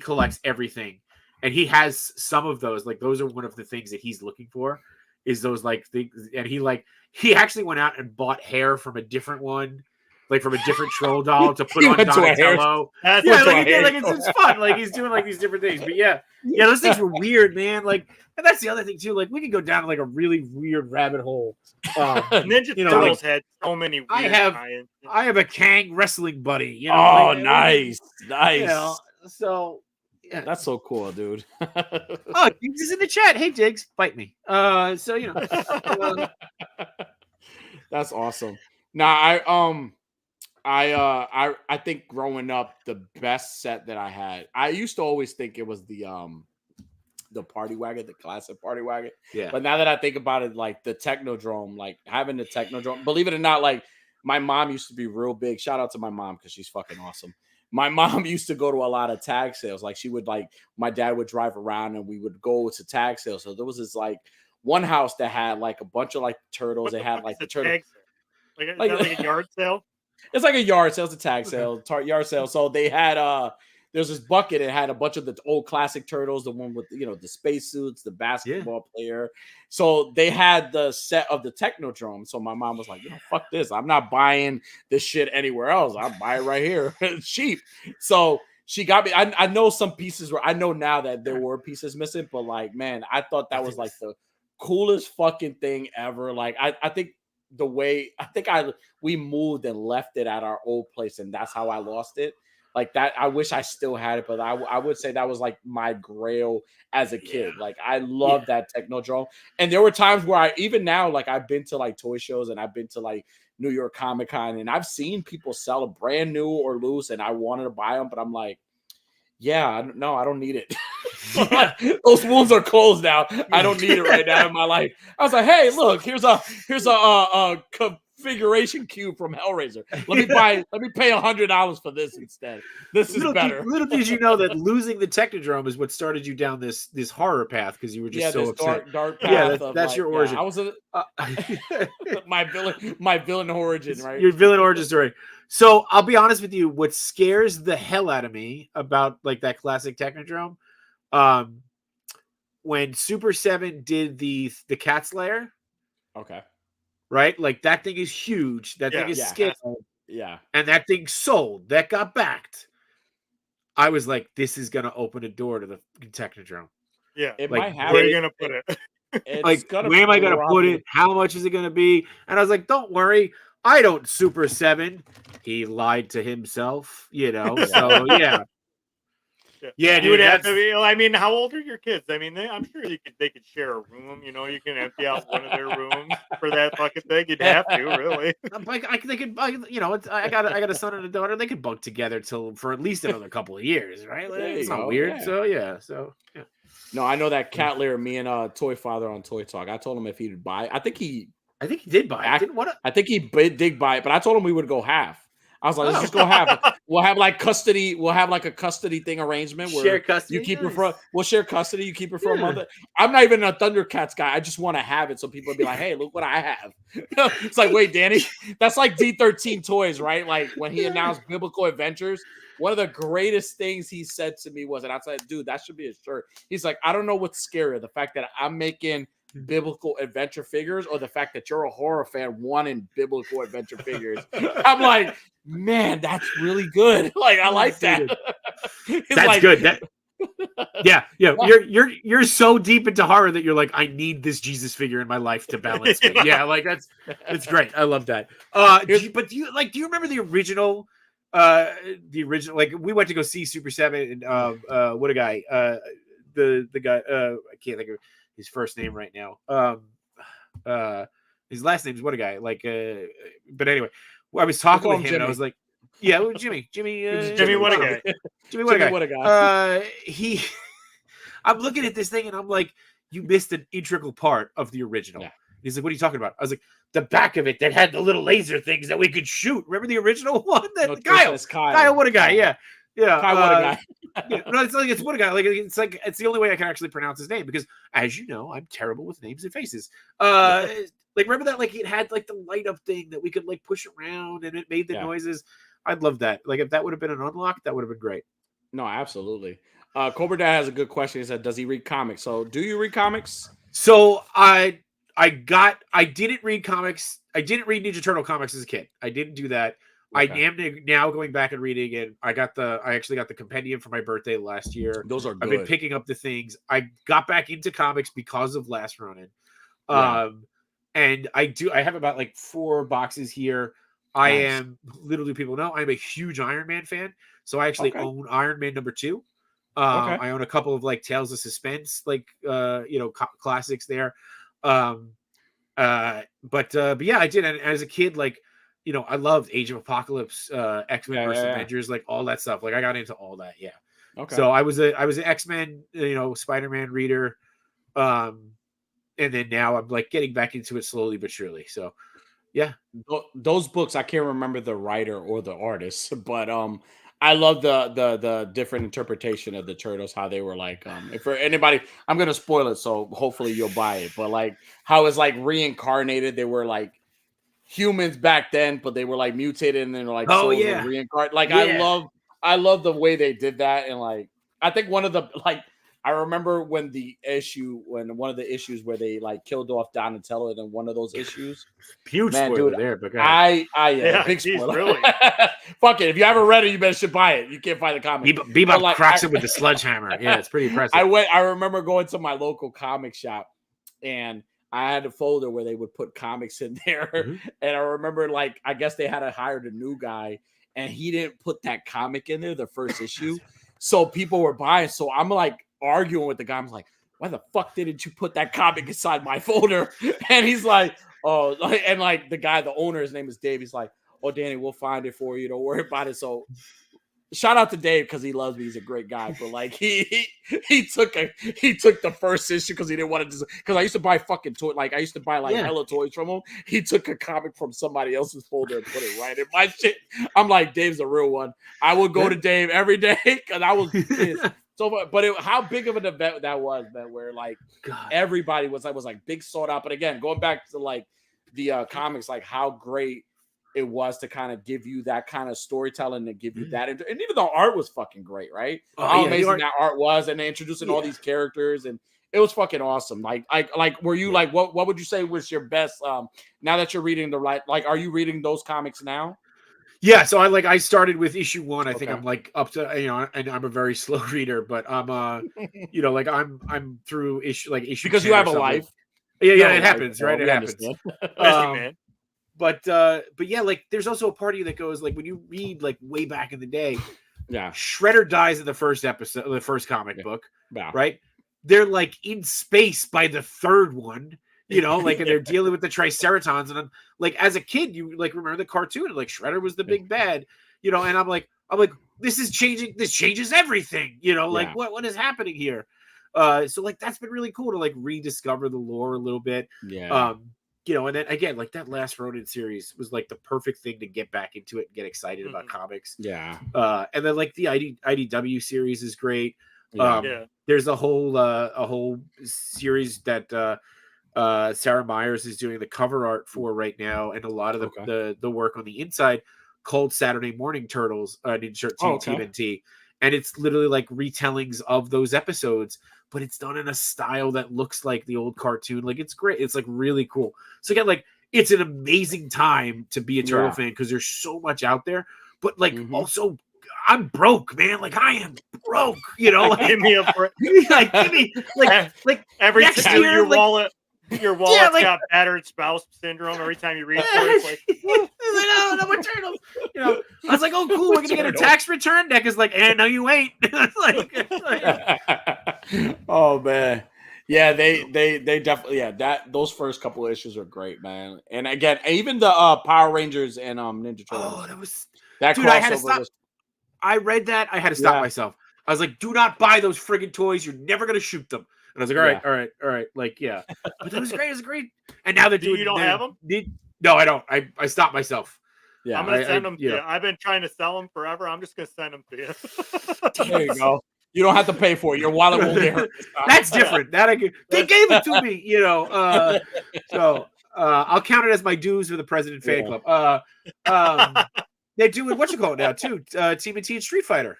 collects everything, and he has some of those. Like those are one of the things that he's looking for, is those like things. And he actually went out and bought hair from a different one, like from a different troll doll to put on Donatello. It's fun. Like he's doing like these different things. But yeah, those things were weird, man. Like, and that's the other thing too. Like we could go down like a really weird rabbit hole. Ninja Turtles had so many. Weird I have a Kang wrestling buddy. Nice. So yeah, that's so cool, dude. Oh, Diggs is in the chat. Hey, Diggs, fight me. That's awesome. Now, I think growing up, the best set that I had, I used to always think it was the party wagon, the classic party wagon. Yeah. But now that I think about it, like the Technodrome, like having the Technodrome, believe it or not, like my mom used to be real big. Shout out to my mom because she's fucking awesome. My mom used to go to a lot of tag sales. Like she would my dad would drive around and we would go to tag sales. So there was this like one house that had like a bunch of like turtles. They had like the turtle. Like a yard sale. It's like a yard sale, it's a tag sale, yard sale. So they had there's this bucket. It had a bunch of the old classic turtles, the one with the spacesuits, the basketball player. So they had the set of the Technodrome. So my mom was like, fuck this. I'm not buying this shit anywhere else. I'll buy it right here. It's cheap. So she got me. I know some pieces were. I know now that there were pieces missing, but like, man, I thought that was like the coolest fucking thing ever. Like, I think the way we moved and left it at our old place, and that's how I lost it. Like that, I wish I still had it, but I would say that was like my grail as a kid. Like I love that Technodrome, and there were times where even now, like I've been to like toy shows and I've been to like New York Comic Con, and I've seen people sell a brand new or loose, and I wanted to buy them, but I'm like, no, I don't need it. Those wounds are closed now. I don't need it right now in my life. I was like, hey, look, here's a configuration cube from Hellraiser. Let me pay $100 for this instead. This is better. Little did you know that losing the Technodrome is what started you down this horror path, because you were just so upset. Dark path. Yeah, that's your origin. I was my villain origin, right? Your villain origin story. So I'll be honest with you, what scares the hell out of me about like that classic Technodrome, when Super 7 did the Cat's Lair. Okay. Right? Like that thing is huge. That thing is scary. Yeah. And that thing sold. That got backed. I was like, this is going to open a door to the Technodrome. Yeah. It like, might have. Where are you going to put it? Like, where am I going to put it? How much is it going to be? And I was like, don't worry. I don't Super 7. He lied to himself, So, yeah. Yeah, you would have to be. I mean, how old are your kids? I mean, I'm sure they could share a room. You can empty out one of their rooms for that fucking thing. You'd have to, really. They could, I got a son and a daughter. They could bunk together for at least another couple of years, right? Like, it's not weird. Yeah. So yeah. No, I know that Cat Lair. Me and Toy Father on Toy Talk. I told him if he'd buy. I think he did buy it. I think he did buy it, but I told him we would go half. I was like, let's just go half. We'll have like custody. We'll have like a custody thing arrangement where share custody. You keep it for. We'll share custody. You keep it for a month. I'm not even a Thundercats guy. I just want to have it so people will be like, hey, look what I have. It's like, wait, Danny, that's like D13 Toys, right? Like when he announced Biblical Adventures, one of the greatest things he said to me was, and I said, dude, that should be a shirt. He's like, I don't know what's scarier, the fact that I'm making biblical adventure figures or the fact that you're a horror fan wanting biblical adventure figures. I'm like, man, that's really good. Like, I like that. That's like, good. Yeah. You're so deep into horror that you're like, I need this Jesus figure in my life to balance me. Yeah, like that's great. I love that. But do you remember the original? Like we went to go see Super 7 and what a guy. The guy I can't think of his first name right now. His last name is what a guy. Like but anyway, I was talking with him Jimmy. And I was like, yeah, Jimmy what a guy. Jimmy what a guy. I'm looking at this thing and I'm like, you missed an integral part of the original. Yeah. He's like, what are you talking about? I was like, the back of it that had the little laser things that we could shoot. Remember the original one? Kyle, what a guy. Yeah. Yeah, Kyle, what a guy. No, it's what a guy. Like it's the only way I can actually pronounce his name because, as you know, I'm terrible with names and faces. Like remember that? Like it had like the light up thing that we could like push around and it made the noises. I'd love that. Like if that would have been an unlock, that would have been great. No, absolutely. Cobra Dad has a good question. He said, "Does he read comics?" So, do you read comics? So I didn't read comics. I didn't read Ninja Turtle comics as a kid. I didn't do that. Okay. I am now going back and reading it. I actually got the compendium for my birthday last year. Those are good. I've been picking up the things. I got back into comics because of Last Ronin. And I have about like 4 boxes here. I am, little do people know, I'm a huge Iron Man fan. So I actually own Iron Man #2. I own a couple of like Tales of Suspense, like classics there. But yeah, I did. And as a kid, like, I loved Age of Apocalypse, X-Men versus Avengers, like all that stuff. Like I got into all that. Yeah. Okay. So I was an X-Men, Spider-Man reader. And then now I'm like getting back into it slowly but surely. So yeah. Those books, I can't remember the writer or the artist, but I love the different interpretation of the Turtles, how they were like, if for anybody, I'm going to spoil it. So hopefully you'll buy it, but like how it's like reincarnated. They were like humans back then, but they were like mutated and then like reincarnated. Like I love the way they did that, and like I think one of the I remember when one of the issues where they like killed off Donatello in one of those issues. Huge spoiler dude, there, but big spoiler. Really. Fuck it. If you haven't read it, you should buy it. You can't find the comic. Bebop cracks it with the sledgehammer. Yeah, it's pretty impressive. I remember going to my local comic shop, and I had a folder where they would put comics in there. Mm-hmm. And I remember, like, I guess they had hired a new guy, and he didn't put that comic in there, the first issue. So people were buying. So I'm like arguing with the guy. I'm like, why the fuck didn't you put that comic inside my folder? And he's like, oh, and like the guy, the owner, his name is Dave. He's like, oh, Danny, we'll find it for you. Don't worry about it. So shout out to Dave because he loves me. He's a great guy. But like he took the first issue because he didn't want to, because I used to buy fucking toy. Like I used to buy hella toys from him. He took a comic from somebody else's folder and put it right in my shit. I'm like, Dave's a real one. I would go to Dave every day because I was pissed. So, but how big of an event that was, man, where like everybody was like big sought out. But again, going back to like the comics, like how great it was to kind of give you that kind of storytelling and give you that. And even the art was fucking great, right? How amazing that art was, and introducing all these characters, and it was fucking awesome. Like were you like, what would you say was your best, now that you're reading like, are you reading those comics now? Yeah, so I started with issue 1. I think I'm like up to, and I'm a very slow reader, but I'm like I'm through issue because you have a life. Yeah, it happens, right? It happens. But yeah, like there's also a part of you that goes like when you read like way back in the day, Shredder dies in the first episode, the first comic book, right? They're like in space by the third one. Like, and they're dealing with the Triceratons, and I'm like, as a kid, you like remember the cartoon, and like Shredder was the big bad, and I'm like, this is changing. This changes everything, like what is happening here? So like that's been really cool to like rediscover the lore a little bit, and then again, like that last Ronin series was like the perfect thing to get back into it and get excited about comics. And then like the IDW series is great. There's a whole series that Sarah Myers is doing the cover art for right now, and a lot of the work on the inside called Saturday Morning Turtles, Ninja Turtles TMNT, and it's literally like retellings of those episodes, but it's done in a style that looks like the old cartoon. Like it's great. It's like really cool. So again, like it's an amazing time to be a turtle fan because there's so much out there, but like also I'm broke, man. Like I am broke, like, give me a break. Like give me like every time your wallet's got battered spouse syndrome every time you read it. It's like, no more turtles. I was like, oh, cool, we're gonna get a tax return. Deck is like, no, you ain't. Oh man, yeah, they definitely those first couple of issues are great, man. And again, even the Power Rangers and Ninja Turtles. Oh, that was that dude. I had to stop. I read that. I had to stop myself. I was like, do not buy those friggin' toys. You're never gonna shoot them. And I was like, all right. Like, yeah. But that was great. It was great. And now they're doing... You don't have them? No, I don't. I stopped myself. Yeah, I'm going to send them to you. I've been trying to sell them forever. I'm just going to send them to you. There you go. You don't have to pay for it. Your wallet won't get hurt. That's different. They gave it to me, So I'll count it as my dues for the President Fan Club. They're doing, now, too? TMNT and Street Fighter.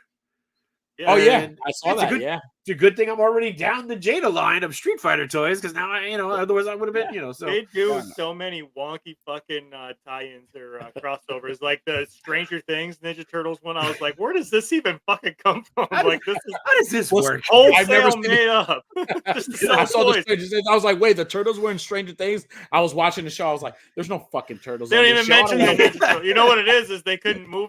Yeah, I saw that. It's a good thing I'm already down the Jada line of Street Fighter toys because now otherwise I would have been, So they do so many wonky fucking tie-ins or crossovers, like the Stranger Things Ninja Turtles one. I was like, where does this even fucking come from? How does this work? I've never seen made up. I saw the Stranger Things. I was like, wait, the turtles were in Stranger Things. I was watching the show. I was like, there's no fucking turtles. They didn't even mention the Ninja Turtles. You know what it is they couldn't move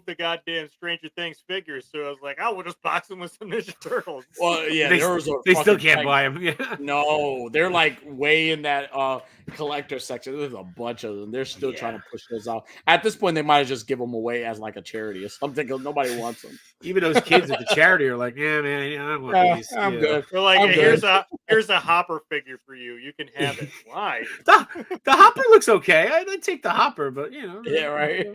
the goddamn Stranger Things figures. So I was like, we'll just box them with some Ninja Turtles. Well, yeah, they still can't buy them. Yeah. No, they're like way in that collector section. There's a bunch of them. They're still trying to push those out. At this point, they might have just give them away as like a charity or something because nobody wants them. Even those kids at the charity are like, yeah, man, I don't want these. I'm good. They're like, here's a Hopper figure for you. You can have it. Why? The Hopper looks okay. I'd take the Hopper, but Yeah, right.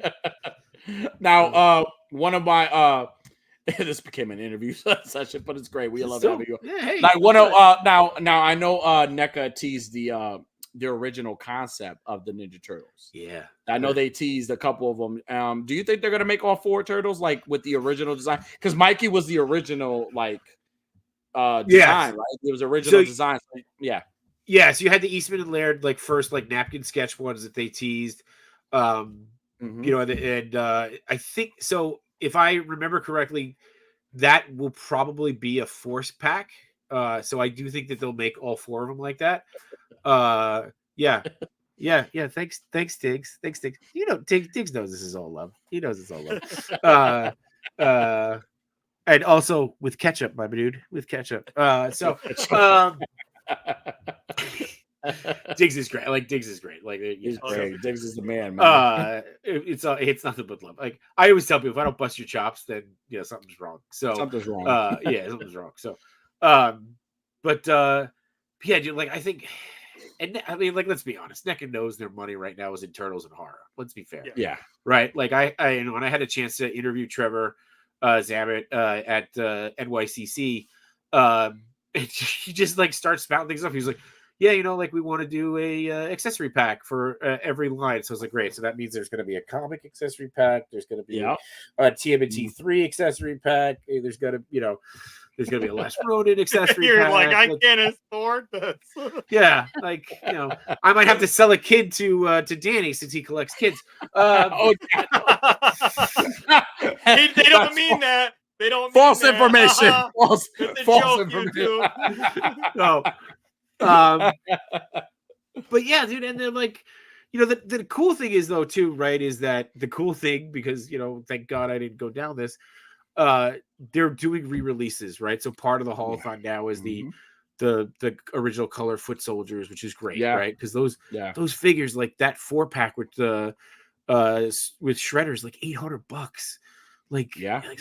Now, one of my this became an interview session, but it's great. We love having you. Yeah, hey, now I know NECA teased the the original concept of the Ninja Turtles. Yeah, I know they teased a couple of them. Do you think they're gonna make all 4 turtles like with the original design? Because Mikey was the original design, right? It was original design. So, yeah. Yeah, so you had the Eastman and Laird like first like napkin sketch ones that they teased. You know, and I think so. If I remember correctly, that will probably be a force pack. So I do think that they'll make all 4 of them like that. Yeah. Thanks, Diggs. Thanks, Diggs. You know, Diggs knows this is all love. He knows it's all love. And also with ketchup, my dude, with ketchup. Diggs is great. Like Diggs is great. Like he's great. Diggs is the man. It's nothing but love. Like I always tell people, if I don't bust your chops, then something's wrong. So something's wrong. Something's wrong. So, yeah, dude. Like I think, and I mean, like let's be honest, NECA knows their money right now is in turtles and horror. Let's be fair. Yeah. Right. Like I when I had a chance to interview Trevor Zammit at NYCC, and he just like starts spouting things up. He's like, yeah, like we want to do a accessory pack for every line. So I was like, great. So that means there's going to be a comic accessory pack. There's going to be a TMNT 3 accessory pack. There's going to, there's going to be a Last Ronin accessory You're pack. like, I can't afford this. Yeah. Like, I might have to sell a kid to Danny since he collects kids. They don't mean that. They don't. False mean information. That. False information. No. But yeah, dude, and then like, the cool thing is though too, right? Is that the cool thing because thank God I didn't go down this. They're doing re-releases, right? So part of the haulathon now is the original color foot soldiers, which is great, right? Because those figures, like that 4-pack with the with Shredder's, like $800. Like, like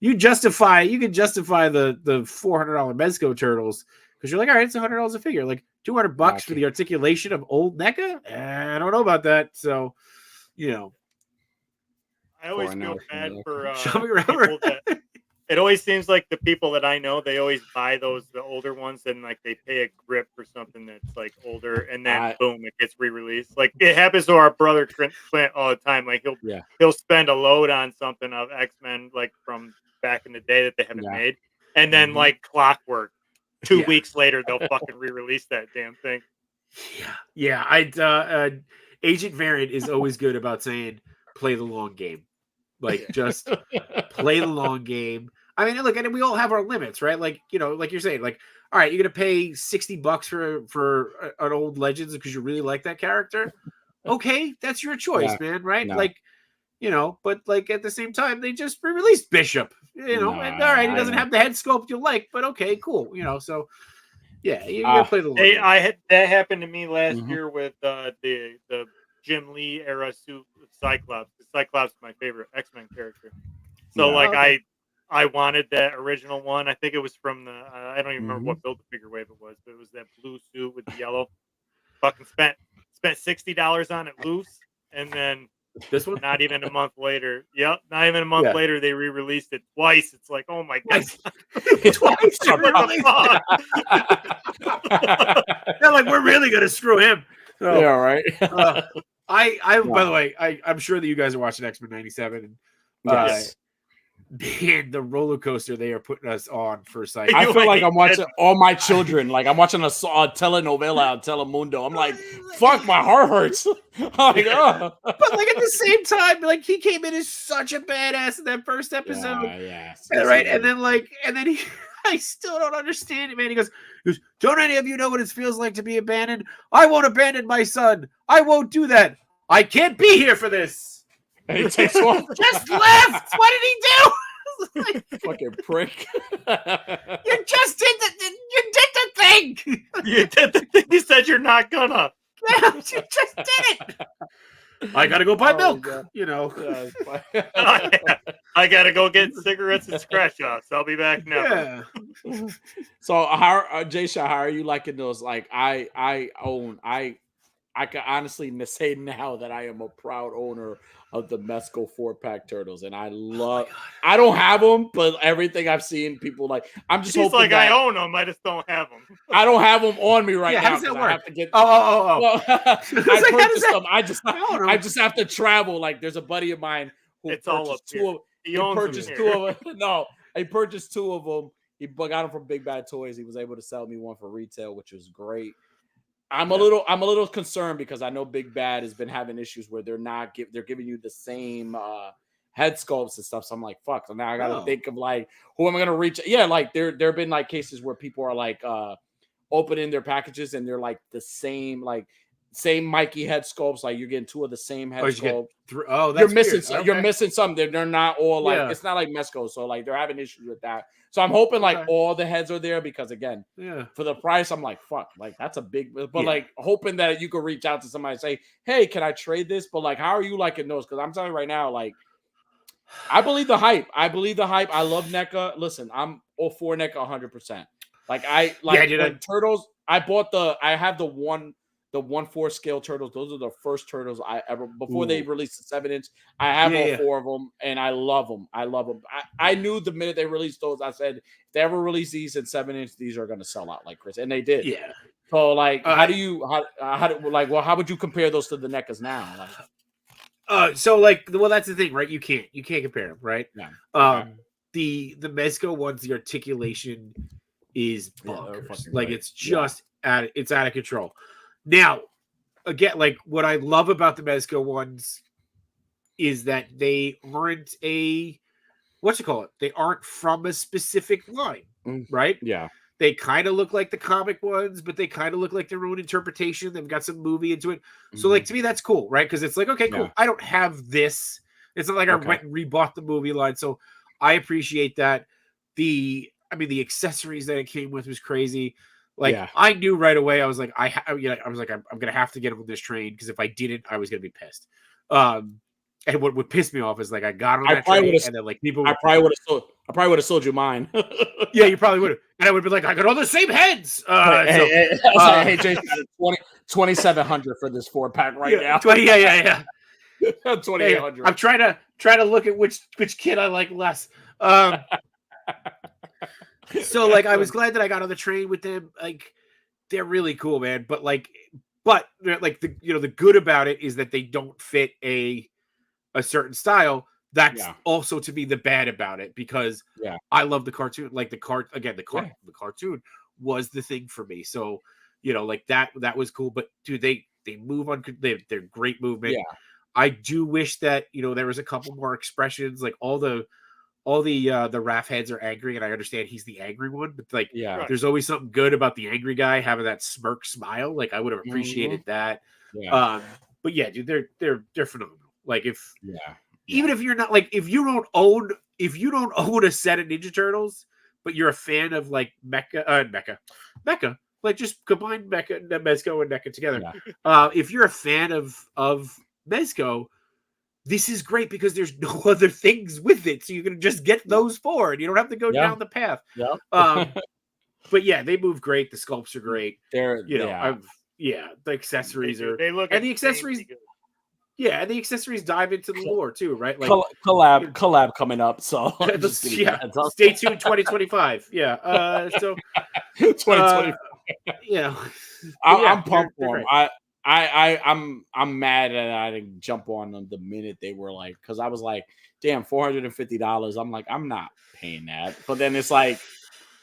you can justify the $400 Mezco turtles because you're like, all right, it's $100 a figure. Like $200 for the articulation of old NECA. I don't know about that. So, I always feel bad for people that. It always seems like the people that I know, they always buy the older ones and like they pay a grip for something that's like older and then boom, it gets re-released. Like it happens to our brother Clint all the time. Like he'll spend a load on something of X-Men like from back in the day that they haven't made, and then like clockwork, 2 weeks later they'll fucking re-release that damn thing. Agent Variant is always good about saying play the long game. Like just play the long game. I mean, look, and we all have our limits, right? Like, like you're saying, like, all right, you're gonna pay $60 for an old Legends because you really like that character. Okay, that's your choice, man, right? No. Like, but like at the same time, they just re-released Bishop, and all right, he doesn't have the head sculpt you like, but okay, cool, so yeah, you gotta play the long game. That happened to me last year with the Jim Lee era suit with Cyclops. Cyclops is my favorite X-Men character. So I wanted that original one. I think it was from the I don't even remember what Build-A-Figure wave it was, but it was that blue suit with the yellow. Fucking spent $60 on it loose, and then this one not even a month later. Yep, not even a month later they re-released it twice. It's like, oh my god. Twice. They're like, we're really gonna screw him. So, yeah, right. By the way, I'm sure that you guys are watching X-Men 97. And, yes. Man, the roller coaster they are putting us on for a second. I feel like I'm watching all my children. Like I'm watching a telenovela on Telemundo. I'm like, fuck, my heart hurts. But like at the same time, like he came in as such a badass in that first episode. Yeah. Right. And then he I still don't understand it, man. He goes, don't any of you know what it feels like to be abandoned? I won't abandon my son. I won't do that. I can't be here for this. And he takes off. Just left. What did he do? Fucking prick. You just did the thing. You did the thing. You said you're not gonna. Yeah, you just did it. I gotta go buy milk. I gotta go get cigarettes and scratch offs. I'll be back now. Yeah. So how Jay Shaw, how are you liking those? Like I I can honestly say now that I am a proud owner of the Mezco 4-pack turtles, and I love. I don't have them, but everything I've seen, people like. I'm just He's hoping like, that I own them, I just don't have them. I don't have them on me right Yeah, now how does that because I work? have to get. Oh. Well, I like, purchased them. I know. just have to travel. Like, there's a buddy of mine who It's all up purchased two here. of. He owns purchased them two here. of them. No, he purchased two of them. He got them from Big Bad Toys. He was able to sell me one for retail, which was great. I'm a little concerned because I know Big Bad has been having issues where they're giving you the same head sculpts and stuff. So I'm like, fuck. So now I got to think of like who am I gonna reach? Yeah, like there have been like cases where people are like opening their packages and they're like the same Mikey head sculpts. Like you're getting two of the same head sculpts. That's you're missing some. They're not all like it's not like Mezco. So like they're having issues with that. So I'm hoping like all the heads are there because again, for the price, I'm like, fuck, like that's a big but like hoping that you could reach out to somebody and say, hey, can I trade this? But like, how are you liking those? Because I'm telling you right now, like I believe the hype. I love NECA. Listen, I'm all for NECA 100%. Like when Turtles, I have the 1/4 scale turtles. Those are the first turtles I ever before they released the 7-inch. I have all four of them, and I love them. I knew the minute they released those, I said if they ever release these in 7-inch, these are going to sell out like Chris, and they did. Yeah. So like, how would you compare those to the NECAs now? Like, so like, well, that's the thing, right? You can't compare them, right? Yeah. The Mezco ones, the articulation is bonkers. Like great. it's just it's out of control. Now, again, like what I love about the Mezco ones is that they aren't they aren't from a specific line, right? Yeah. They kind of look like the comic ones, but they kind of look like their own interpretation. They've got some movie into it. So, like, to me, that's cool, right? Because it's like, okay, cool. I don't have this. It's not like I went and rebought the movie line. So I appreciate that. The accessories that it came with was crazy. Like, I knew right away. I was like, I'm gonna have to get on this train because if I didn't, I was gonna be pissed. And what would piss me off is like I got on that train and then like people. I probably would have sold you mine. Yeah, you probably would have, and I would be like, I got all the same heads. Hey, Jason, 2,700 for this 4-pack now. 2,800. I'm trying to look at which kid I like less. So like I was glad that I got on the train with them. Like they're really cool, man. But the good about it is that they don't fit a certain style. That's also to be the bad about it because I love the cartoon. Like the cartoon was the thing for me. So like that was cool. But dude, they move on. They're great movement. Yeah. I do wish that there was a couple more expressions. Like all the Raph heads are angry, and I understand he's the angry one, but like there's always something good about the angry guy having that smirk smile. Like I would have appreciated that. Yeah. But yeah, dude, they're phenomenal. Like even if you're not like if you don't own a set of Ninja Turtles, but you're a fan of like Mecha, like just combine Mezco and NECA together. Yeah. If you're a fan of Mezco, this is great because there's no other things with it, so you can just get those four, and you don't have to go down the path. Yeah. But yeah, they move great. The sculpts are great. The accessories are. They look and the accessories. Yeah, and the accessories dive into the lore too, right? Like collab coming up. So stay tuned. 2025. Yeah. So 2025. I'm pumped for them. I'm mad that I didn't jump on them the minute they were like, because I was like, damn, $450. I'm like, I'm not paying that. But then it's like,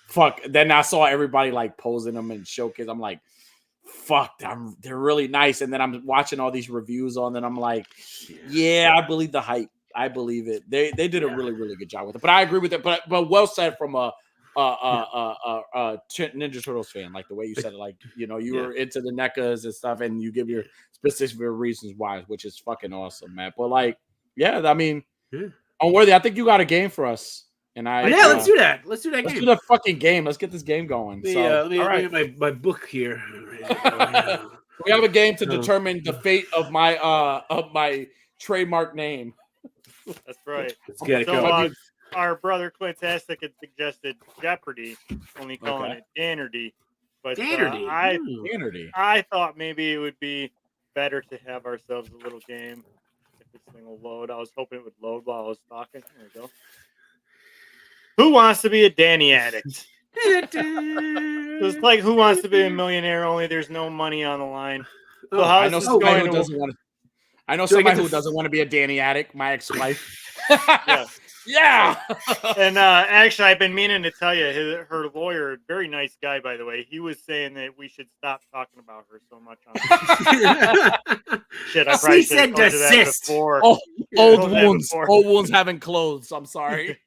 fuck. Then I saw everybody like posing them and showcase. I'm like, fuck, they're really nice. And then I'm watching all these reviews on them. I'm like, I believe the hype. I believe it. They did a really, really good job with it. But I agree with it. But well said from a Ninja Turtles fan, like the way you said it, like you were into the NECAs and stuff, and you give your specific reasons why, which is fucking awesome, man. But like, I mean, Unworthy, I think you got a game for us, and let's do that. Let's do that. Let's do the fucking game. Let's get this game going. Let me get my book here. We have a game to determine the fate of my trademark name. That's right. Let's get it going. Our brother Clintastic had suggested Jeopardy, only calling it Dannerdy. But Dannerdy. I thought maybe it would be better to have ourselves a little game. If this thing will load. I was hoping it would load while I was talking. There we go. Who wants to be a Danny addict? It's like Who Wants to Be a Millionaire, only there's no money on the line. So I know somebody who doesn't want to. I know somebody who doesn't want to be a Danny addict. My ex-wife. Yeah. And actually, I've been meaning to tell you, her lawyer, very nice guy, by the way. He was saying that we should stop talking about her so much. Shit, I probably should have told you that before. Oh, old wounds haven't closed. I'm sorry.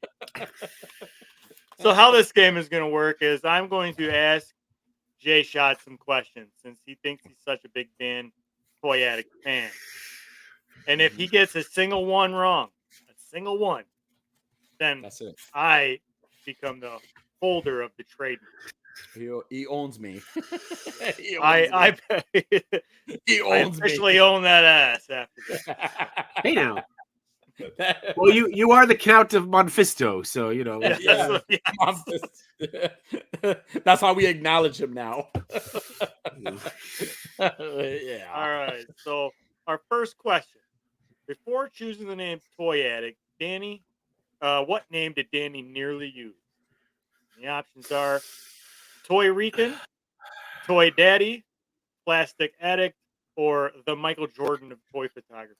So how this game is going to work is I'm going to ask Jay Shot some questions since he thinks he's such a big Toy Addict fan. And if he gets a single one wrong, then that's it. I become the holder of the trademark. He owns me. I officially own that ass after that. Hey now. Well, you are the Count of Monfisto, so you know. Yeah. That's how we acknowledge him now. Yeah. All right. So our first question: before choosing the name Toy Addict, Danny, what name did Danny nearly use? And the options are Toy Rican, Toy Daddy, Plastic Addict, or the Michael Jordan of toy photography.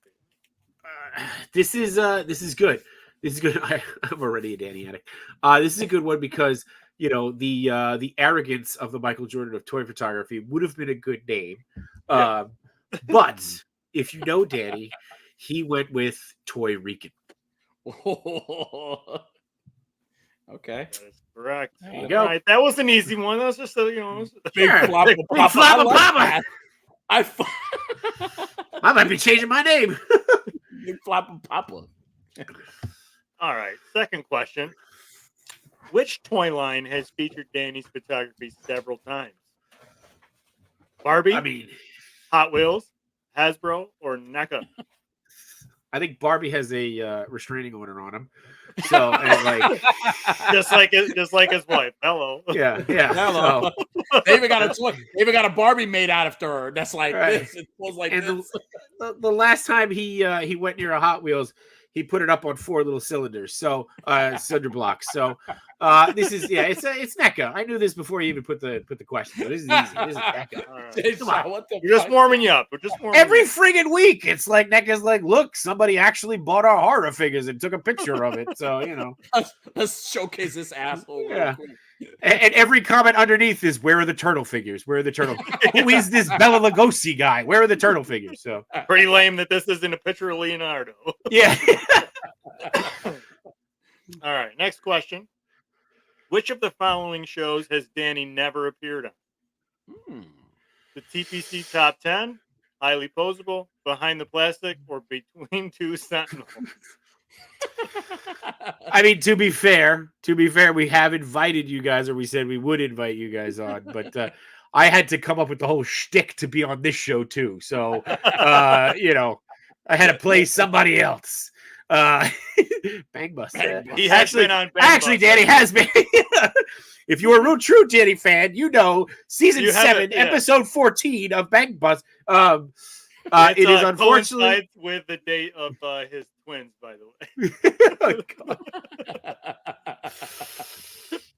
This is good. This is good. I'm already a Danny addict. This is a good one because you know the arrogance of the Michael Jordan of toy photography would have been a good name, but if you know Danny, he went with Toy Rican. Okay, that is correct. There you go. Right. That was an easy one. That was just big flappa. I might be changing my name. Big flappa papa. All right. Second question: which toy line has featured Danny's photography several times? Barbie, Hot Wheels, Hasbro, or NECA? I think Barbie has a restraining order on him. So and like just like his wife. Hello. Yeah. Hello. So. They even got a toy. They even got a Barbie made out after her. That's like this. It feels like and this. The last time he went near a Hot Wheels, he put it up on 4 little cylinders. So cylinder blocks. So this is it's NECA. I knew this before you even put the question. So this is easy. This is NECA. Right. Come on. We're just warming you up. We're just warming every friggin' week. It's like NECA's like, look, somebody actually bought our horror figures and took a picture of it. So you know, let's showcase this asshole. Yeah. And every comment underneath is, where are the turtle figures? Where are the turtle? Who is this Bela Lugosi guy? Where are the turtle figures? So pretty lame that this isn't a picture of Leonardo. Yeah. All right. Next question. Which of the following shows has Danny never appeared on? The TPC Top 10, Highly Posable, Behind the Plastic, or Between Two Sentinels? I mean, to be fair, we have invited you guys, or we said we would invite you guys on, but I had to come up with the whole shtick to be on this show too. So, you know, I had to play somebody else. Bang Bus. He has been on Bang Bus. Danny has been. If you're a real true Danny fan, you know season 7, episode 14 of Bang Bus. It is unfortunately with the date of his twins, by the way.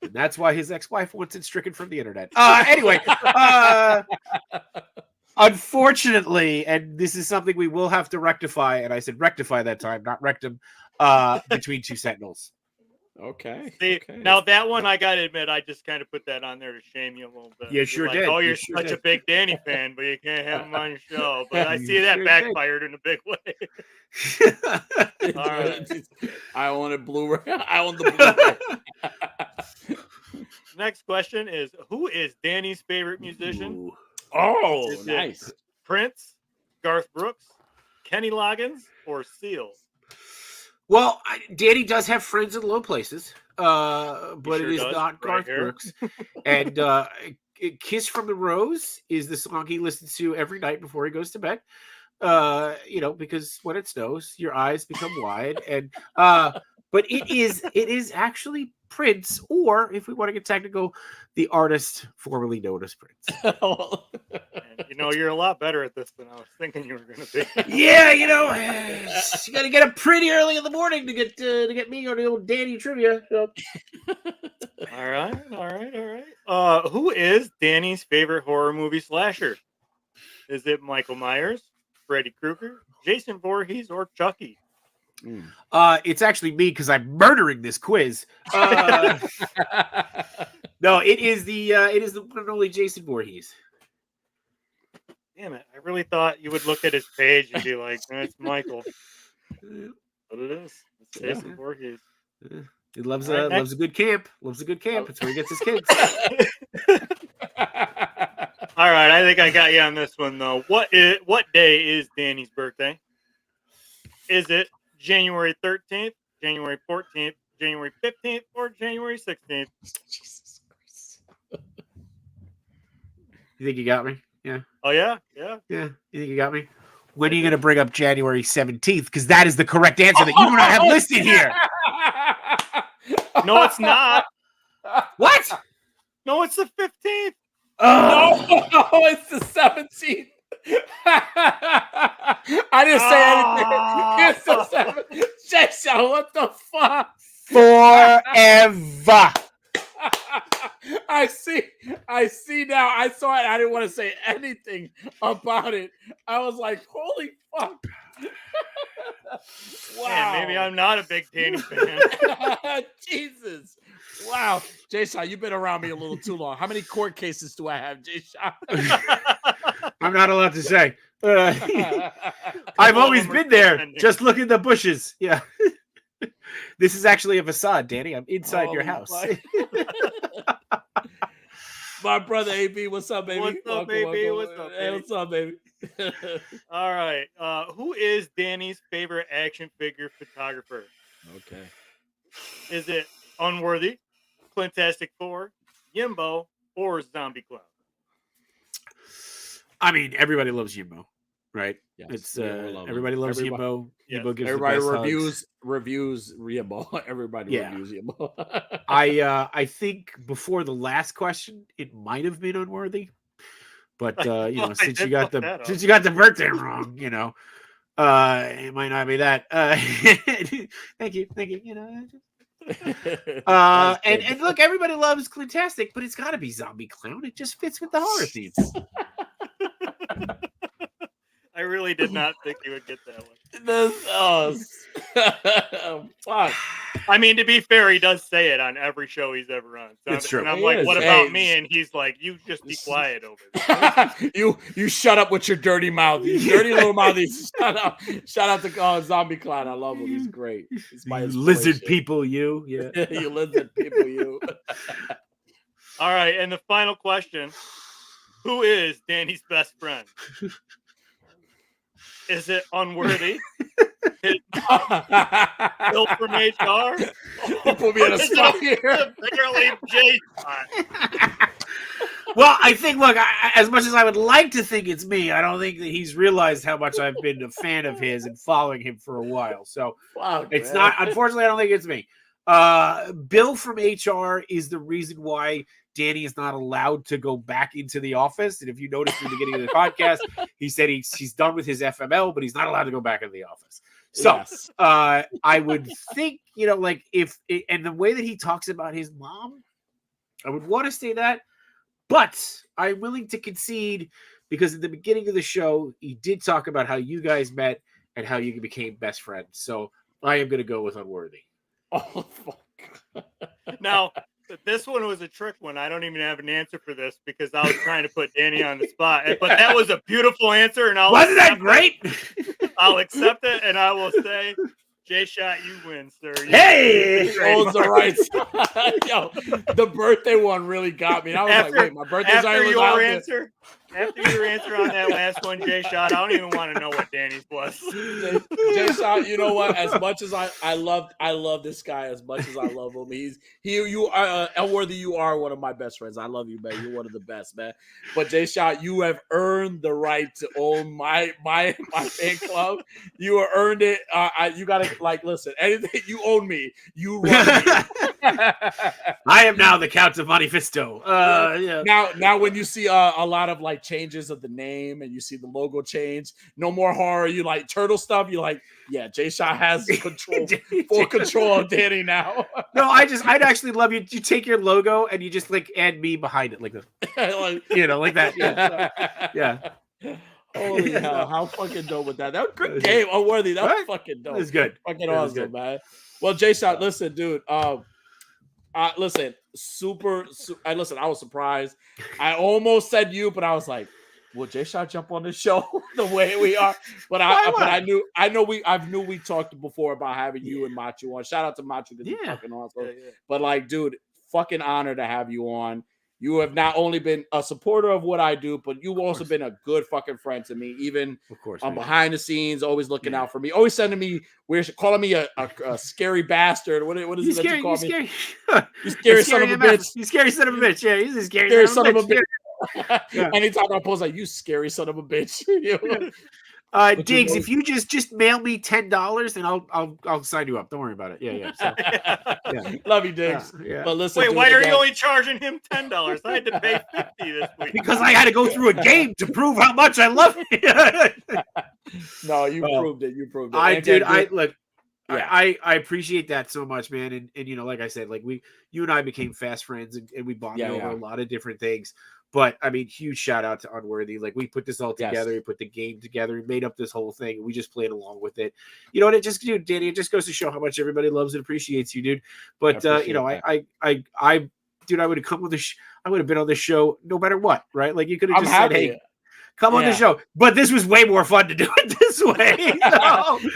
And that's why his ex-wife wants it stricken from the internet. Anyway, unfortunately, and this is something we will have to rectify, and I said rectify that time, not rectum, Between Two Sentinels. Okay. See, now that one, I got to admit, I just kind of put that on there to shame you a little bit. You sure did. Oh, you're such a big Danny fan, but you can't have him on your show. But I see that backfired in a big way. All right. I wanted Blu-ray. I want the Blu-ray. Next question is, who is Danny's favorite musician? Ooh. Oh, nice. Prince, Garth Brooks, Kenny Loggins, or Seal? Well, Danny does have friends in low places, but it is not Garth Brooks. And Kiss from the Rose is the song he listens to every night before he goes to bed. You know, because when it snows, your eyes become wide. And but it is actually Prince, or if we want to get technical, the artist formerly known as Prince. And, you're a lot better at this than I was thinking you were going to be. Yeah, you got to get up pretty early in the morning to get me on the old Danny trivia. So. All right. Who is Danny's favorite horror movie slasher? Is it Michael Myers, Freddy Krueger, Jason Voorhees, or Chucky? It's actually me because I'm murdering this quiz. No, it is the one and only Jason Voorhees. Damn it! I really thought you would look at his page and be like, "It's Michael." But it is. It's Jason Voorhees. He loves a good camp. Loves a good camp. That's where he gets his kids. All right, I think I got you on this one though. What day is Danny's birthday? Is it January 13th, January 14th, January 15th, or January 16th? Jesus Christ. You think you got me? Yeah. Oh, yeah? Yeah. You think you got me? When are you going to bring up January 17th? Because that is the correct answer that you do not have listed here. No, it's not. What? No, it's the 15th. Oh. No, it's the 17th. I didn't say anything. It's the 17th. Jason, what the fuck? Forever. I see now. I saw it. I didn't want to say anything about it. I was like, holy fuck. Wow. Man, maybe I'm not a big Danny fan. Jesus. Wow. Jason, you've been around me a little too long. How many court cases do I have, Jason? I'm not allowed to say. I've always been there. Just look at the bushes. Yeah. This is actually a facade, Danny. I'm inside your house. My brother AB, what's up, baby? What's up, baby? What's up, baby? All right. Who is Danny's favorite action figure photographer? Okay. Is it Unworthy, Clintastic 4, Yimbo, or Zombie Clown? I mean, everybody loves Yimbo, right? Yes, it's everybody loves Yimbo. Yes. Yimbo gives everybody the best reviews Yimbo. Everybody reviews Yimbo. I think before the last question, it might have been Unworthy, but since you got the birthday wrong, it might not be that. Thank you. And look, everybody loves Clintastic, but it's got to be Zombie Clown. It just fits with the horror themes. I really did not think you would get that one. Fuck. I mean, to be fair, he does say it on every show he's ever on. So it's true. And I'm like, what about me? And he's like, you just be quiet over there. You shut up with your dirty mouth. You dirty little mouth. Shut up. Shout out to Zombie Clown. I love him. He's great. He's my lizard people, you. Yeah. You lizard people, you. All right. And the final question. Who is Danny's best friend? Is it Unworthy? Is Bill from HR? You put me in a spot here. Barely Jason. Well, I think, look, as much as I would like to think it's me, I don't think that he's realized how much I've been a fan of his and following him for a while. So it's not, unfortunately, I don't think it's me. Bill from HR is the reason why Danny is not allowed to go back into the office. And if you noticed in the beginning of the podcast, he said he's done with his FML, but he's not allowed to go back into the office. So yes. I would think, and the way that he talks about his mom, I would want to say that, but I'm willing to concede because at the beginning of the show, he did talk about how you guys met and how you became best friends. So I am going to go with Unworthy. Oh, fuck. Now, this one was a trick one. I don't even have an answer for this because I was trying to put Danny on the spot. But that was a beautiful answer, and wasn't that great? I'll accept it, and I will say, J-Shot, you win, sir. Hey, holds the right. Yo, the birthday one really got me. I was like, wait, my birthday's already your answer. After your answer on that last one, J-Shot, I don't even want to know what Danny's was. J-Shot, you know what? As much as I love this guy, as much as I love him, you are Elworthy. You are one of my best friends. I love you, man. You're one of the best, man. But J-Shot, you have earned the right to own my fan club. You have earned it. You gotta listen. Anything you own me, you run me. I am now the Count of Monte Fisto. Yeah. Now when you see a lot of like changes of the name and you see the logo change, no more horror. You like turtle stuff. You like, yeah, J-Shot has full control of Danny now. No, I'd actually love you. You take your logo and you just like add me behind it, like this, like that. Yeah. Holy hell! How fucking dope with that? That was a good game. Unworthy. That was fucking dope. It was good. Fucking awesome, man. Well, J-Shot, listen, dude. Listen, I was surprised. I almost said you, but I was like, will J-Shot jump on the show the way we are? But I knew we talked before about having you and Machu on. Shout out to Machu because he's fucking awesome. Yeah. But like, dude, fucking honor to have you on. You have not only been a supporter of what I do, but you've also been a good fucking friend to me. Even behind the scenes, always looking out for me, always sending me calling me a scary bastard. What is it that you call me? You scary son of a bitch. You scary son of a bitch. Yeah, he's a scary son of a bitch. Anytime I post like, you scary son of a bitch. Diggs, if you just mail me $10 and I'll sign you up. Don't worry about it. Yeah. So, love you, Diggs. But listen, wait, why are you only charging him $10? I had to pay $50 this week because I had to go through a game to prove how much I love it. No, you proved it. You proved it. I appreciate that so much, man. And like I said, like you and I became fast friends and we bonded over a lot of different things. But I mean, huge shout out to Unworthy. Like we put this all together, we put the game together, we made up this whole thing, and we just played along with it. And it just, Danny, it just goes to show how much everybody loves and appreciates you, dude. But I would have come with I would have been on this show no matter what, right? Like you could have just said, hey, come on the show. But this was way more fun to do it this way.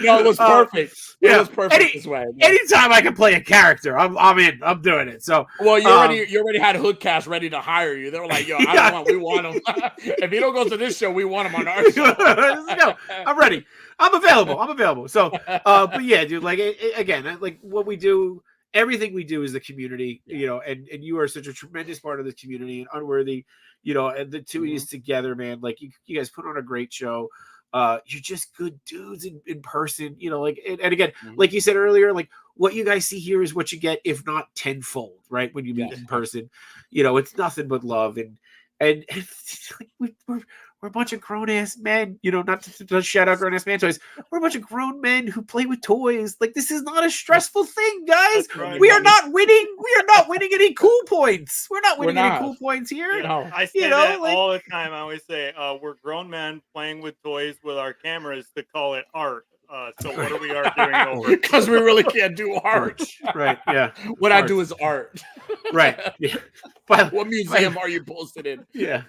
No, it was perfect. It was perfect this way. Anytime I can play a character, I'm in. I'm doing it. So well, you already had Hoodcast ready to hire you. They were like, yo, we want him. If he don't go to this show, we want him on our show. Let's go. I'm ready. I'm available. So but yeah, dude, like again, like what we do, everything we do is the community, and you are such a tremendous part of the community and Unworthy. And the two of you together, man, like you guys put on a great show. You're just good dudes in person, and again, like you said earlier, like what you guys see here is what you get, if not tenfold, right? When you meet in person, it's nothing but love. And we're a bunch of grown ass men, not to shout out grown ass man toys. We're a bunch of grown men who play with toys. Like this is not a stressful thing, guys. Right. We are not winning. We are not winning any cool points. We're not winning any cool points here. I say that all the time. I always say we're grown men playing with toys with our cameras to call it art. So what are we doing over? Because we really can't do art. Right. Yeah. What I do is art. Right. Yeah. What museum are you posted in? Yeah.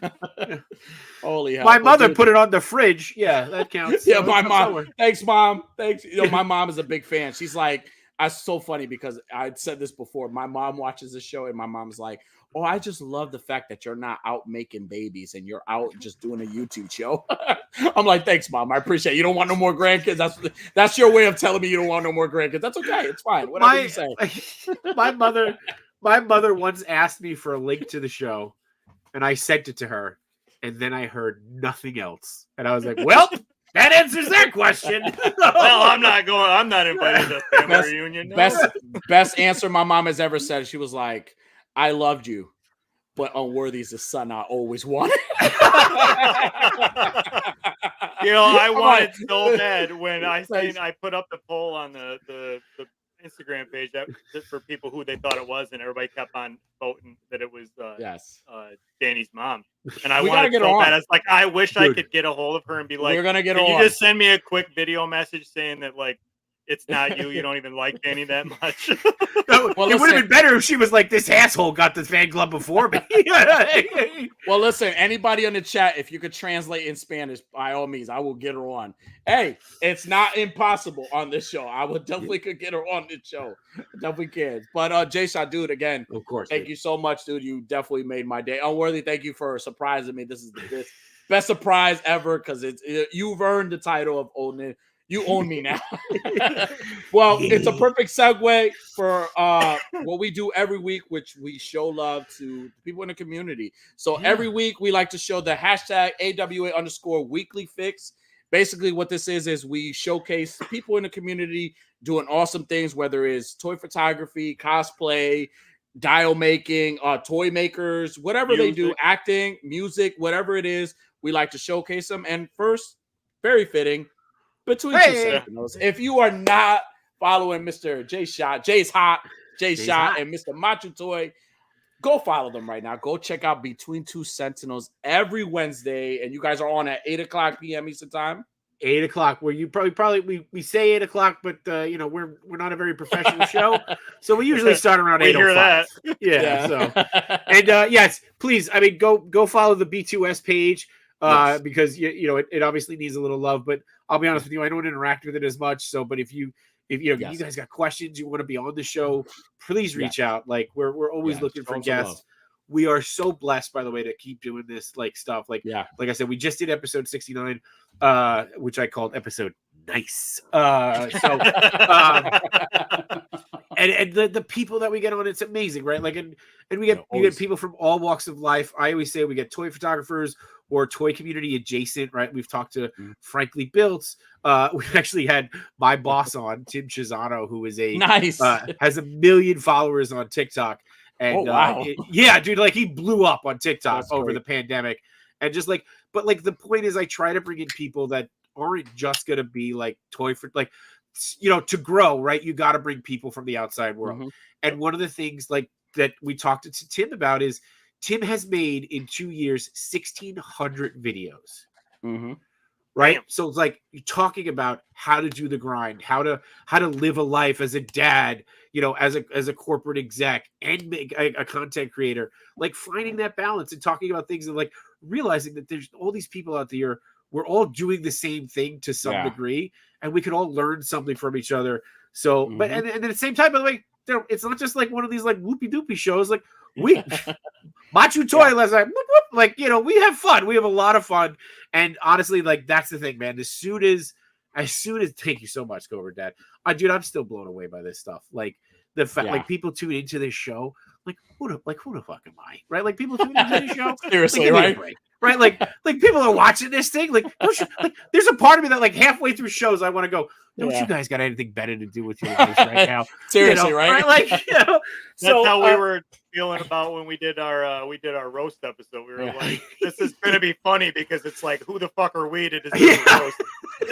Holy hell. My mother put it on the fridge. Yeah, that counts. Yeah, my mom. Somewhere. Thanks, Mom. Thanks. My mom is a big fan. She's like, it's so funny because I said this before. My mom watches the show and my mom's like, oh, I just love the fact that you're not out making babies and you're out just doing a YouTube show. I'm like, thanks, Mom. I appreciate it. You don't want no more grandkids. That's your way of telling me you don't want no more grandkids. That's okay. It's fine. Whatever you say. My mother once asked me for a link to the show, and I sent it to her, and then I heard nothing else. And I was like, well, that answers that question. Well, I'm not invited to the family reunion. No. Best answer my mom has ever said. She was like, I loved you, but Unworthy is the son I always wanted. I wanted so bad when I put up the poll on the Instagram page that for people who they thought it was, and everybody kept on voting that it was Danny's mom. And I wanted so bad. I was like, I wish I could get a hold of her and be like, can you just send me a quick video message saying that like it's not you. You don't even like Danny that much. Well, it would have been better if she was like, this asshole got the fan club before me. Well, listen, anybody on the chat, if you could translate in Spanish, by all means, I will get her on. Hey, it's not impossible on this show. I would definitely could get her on this show. Definitely can. But J-Shot, dude, again, of course, thank you so much, dude. You definitely made my day. Unworthy, thank you for surprising me. This is the best surprise ever because you've earned the title of owning. You own me now. Well, it's a perfect segue for what we do every week, which we show love to people in the community. So every week we like to show the hashtag AWA_weekly fix. basically what this is we showcase people in the community doing awesome things, whether it's toy photography, cosplay, dial making, toy makers, whatever they do, acting, music, whatever it is, we like to showcase them. And first, very fitting, between two sentinels. If you are not following Mr. Jay's Hot, and Mr. Machu Toy, go follow them right now. Go check out Between Two Sentinels every Wednesday, and you guys are on at 8:00 p.m. Eastern time. 8:00, where you probably we say 8:00, but we're not a very professional show, so we usually start around 8:05. Yeah. So and yes, please, I mean, go follow the B2S page because it obviously needs a little love. But I'll be honest with you, I don't interact with it as much. So, but if you guys got questions, you want to be on the show, please reach out. Like we're always looking for guests. We are so blessed, by the way, to keep doing this like stuff. Like I said, we just did episode 69, which I called episode nice. And the people that we get on, it's amazing, right? Like, and we get people from all walks of life. I always say we get toy photographers or toy community adjacent, right? We've talked to Frankly Built. We've actually had my boss on, Tim Chisano, who is has 1 million followers on TikTok. And dude, like he blew up on TikTok over the pandemic. And just like, but like the point is, I try to bring in people that aren't just gonna be like toy for like, to grow, right? You got to bring people from the outside world. And one of the things like that we talked to Tim about is Tim has made in 2 years 1,600 videos. Right. So it's like you're talking about how to do the grind, how to live a life as a dad, as a corporate exec and make a content creator, like finding that balance and talking about things and like realizing that there's all these people out there. We're all doing the same thing to some degree, and we can all learn something from each other. So, but and at the same time, by the way, it's not just like one of these like whoopie doopie shows. Like we Machu Toy last night, like we have fun. We have a lot of fun, and honestly, like that's the thing, man. As soon as thank you so much, Cobra Dad. Dude, I'm still blown away by this stuff. Like the fact, like people tune into this show, like who the fuck am I, right? Like people tune into this show, seriously, like, right? Like people are watching this thing. Like, there's a part of me that like halfway through shows, I want to go, don't you guys got anything better to do with your lives right now? Seriously, right? Like, that's how we were feeling about when we did our roast episode. We were like, this is gonna be funny because it's like, who the fuck are we to deserve a roast?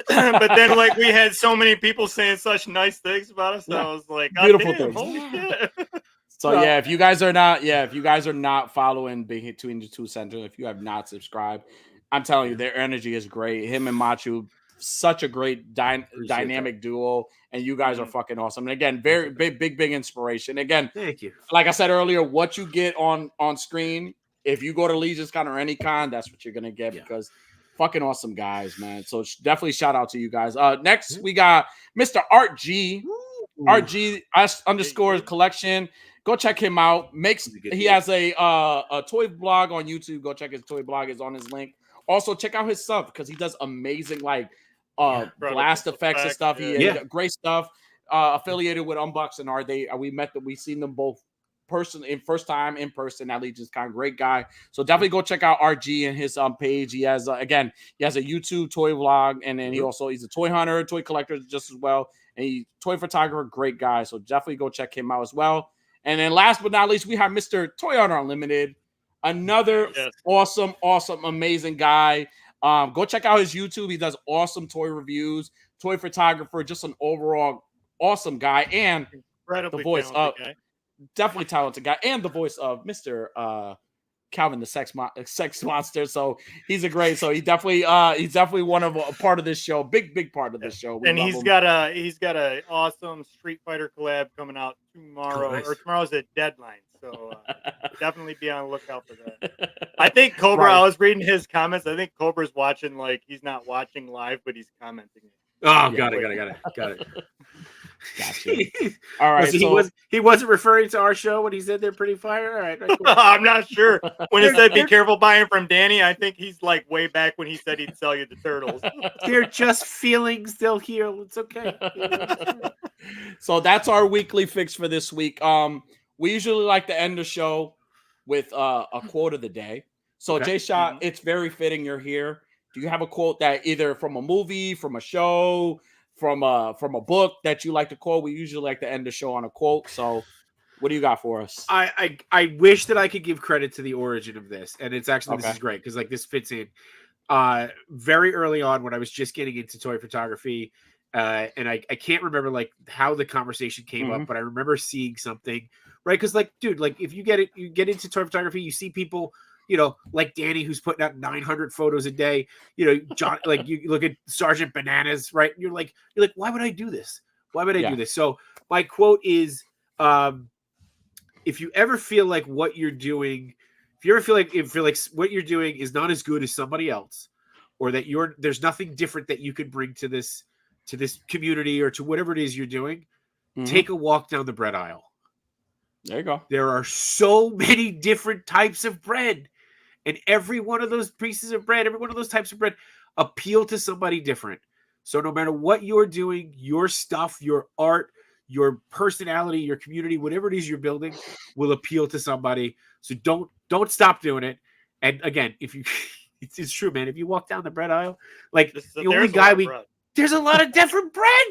But then like we had so many people saying such nice things about us, that I was like, beautiful things. Holy shit. So if you guys are not following Between the Two Sentinels, if you have not subscribed, I'm telling you, their energy is great. Him and Machu, such a great dynamic duo, and you guys are fucking awesome. And again, very big inspiration. Again, thank you. Like I said earlier, what you get on screen, if you go to Legion's Con or any con, that's what you're gonna get because fucking awesome guys, man. So definitely shout out to you guys. Next we got Mr. Art G. Art G _ collection. Go check him out. He has a toy blog on YouTube. Go check his toy blog. Is on his link. Also check out his stuff because he does amazing like blast effects and stuff. Great stuff. Affiliated with Unboxing Art. We seen them both first time in person at Legion's Con. Great guy. So definitely go check out RG and his page. He has a YouTube toy vlog, and then he's a toy hunter, toy collector just as well, and he toy photographer. Great guy. So definitely go check him out as well. And then last but not least, we have Mr. Toy Hunter Unlimited, another awesome, amazing guy. Go check out his YouTube. He does awesome toy reviews, toy photographer, just an overall awesome guy, and the voice of definitely talented guy, and the voice of Mr. Calvin the Sex Monster. So he's he's definitely one of a part of this show, big part of this show. And he's got a awesome Street Fighter collab coming out tomorrow, or tomorrow's a deadline. So definitely be on the lookout for that. I think Cobra. I was reading his comments. I think Cobra's watching, like he's not watching live, but he's commenting. Oh, got it. Gotcha. All right. So he wasn't referring to our show when he said they're pretty fire. All right. Cool. I'm not sure. When he said be careful buying from Danny, I think he's like way back when he said he'd sell you the turtles. They're just feelings. They'll heal. It's okay. So that's our weekly fix for this week. We usually like to end the show with a quote of the day. So Jay Shot, it's very fitting you're here. Do you have a quote that either from a movie, from a show, from a book that you like to quote? We usually like to end the show on a quote. So what do you got for us? I wish that I could give credit to the origin of this, and it's actually Okay. This is great because like this fits in very early on when I was just getting into toy photography, and I can't remember like how the conversation came up, but I remember seeing something, right? Because like, dude, like if you get into toy photography, you see people, you know, like Danny, who's putting out 900 photos a day, you know, John, like you look at Sergeant Bananas, right? You're like, why would I do this? Why would I do this? So my quote is, if you ever feel like what you're doing, if you feel like what you're doing is not as good as somebody else, or that there's nothing different that you could bring to this community or to whatever it is you're doing, take a walk down the bread aisle. There you go. There are so many different types of bread, and every one of those pieces of bread, every one of those types of bread appeal to somebody different. So no matter what you're doing, your stuff, your art, your personality, your community, whatever it is you're building will appeal to somebody. So don't stop doing it. And again, if you, it's true, man. If you walk down the bread aisle, like the only guy there's a lot of different bread.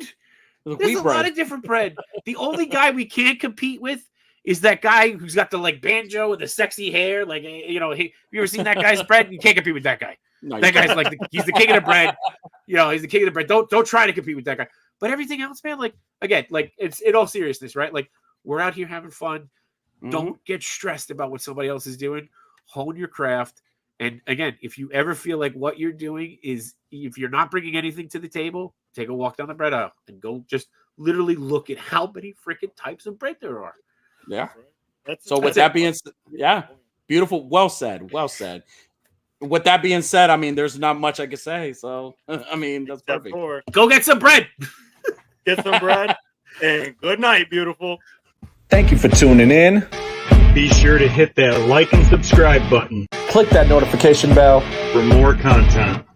There's a lot of different bread. The only guy we can't compete with is that guy who's got the like banjo and the sexy hair. Like, you know, you ever seen that guy's bread? You can't compete with that guy. No, that guy's like, he's the king of the bread. You know, he's the king of the bread. Don't try to compete with that guy. But everything else, man, like, again, like it's in all seriousness, right? Like we're out here having fun. Don't get stressed about what somebody else is doing. Hone your craft. And again, if you ever feel like what you're doing is, if you're not bringing anything to the table, take a walk down the bread aisle and go just literally look at how many freaking types of bread there are. Yeah. So with that being said, yeah, beautiful. Well said. Well said. With that being said, I mean, there's not much I can say. So, I mean, that's perfect. Go get some bread. Get some bread. And good night, beautiful. Thank you for tuning in. Be sure to hit that like and subscribe button. Click that notification bell for more content.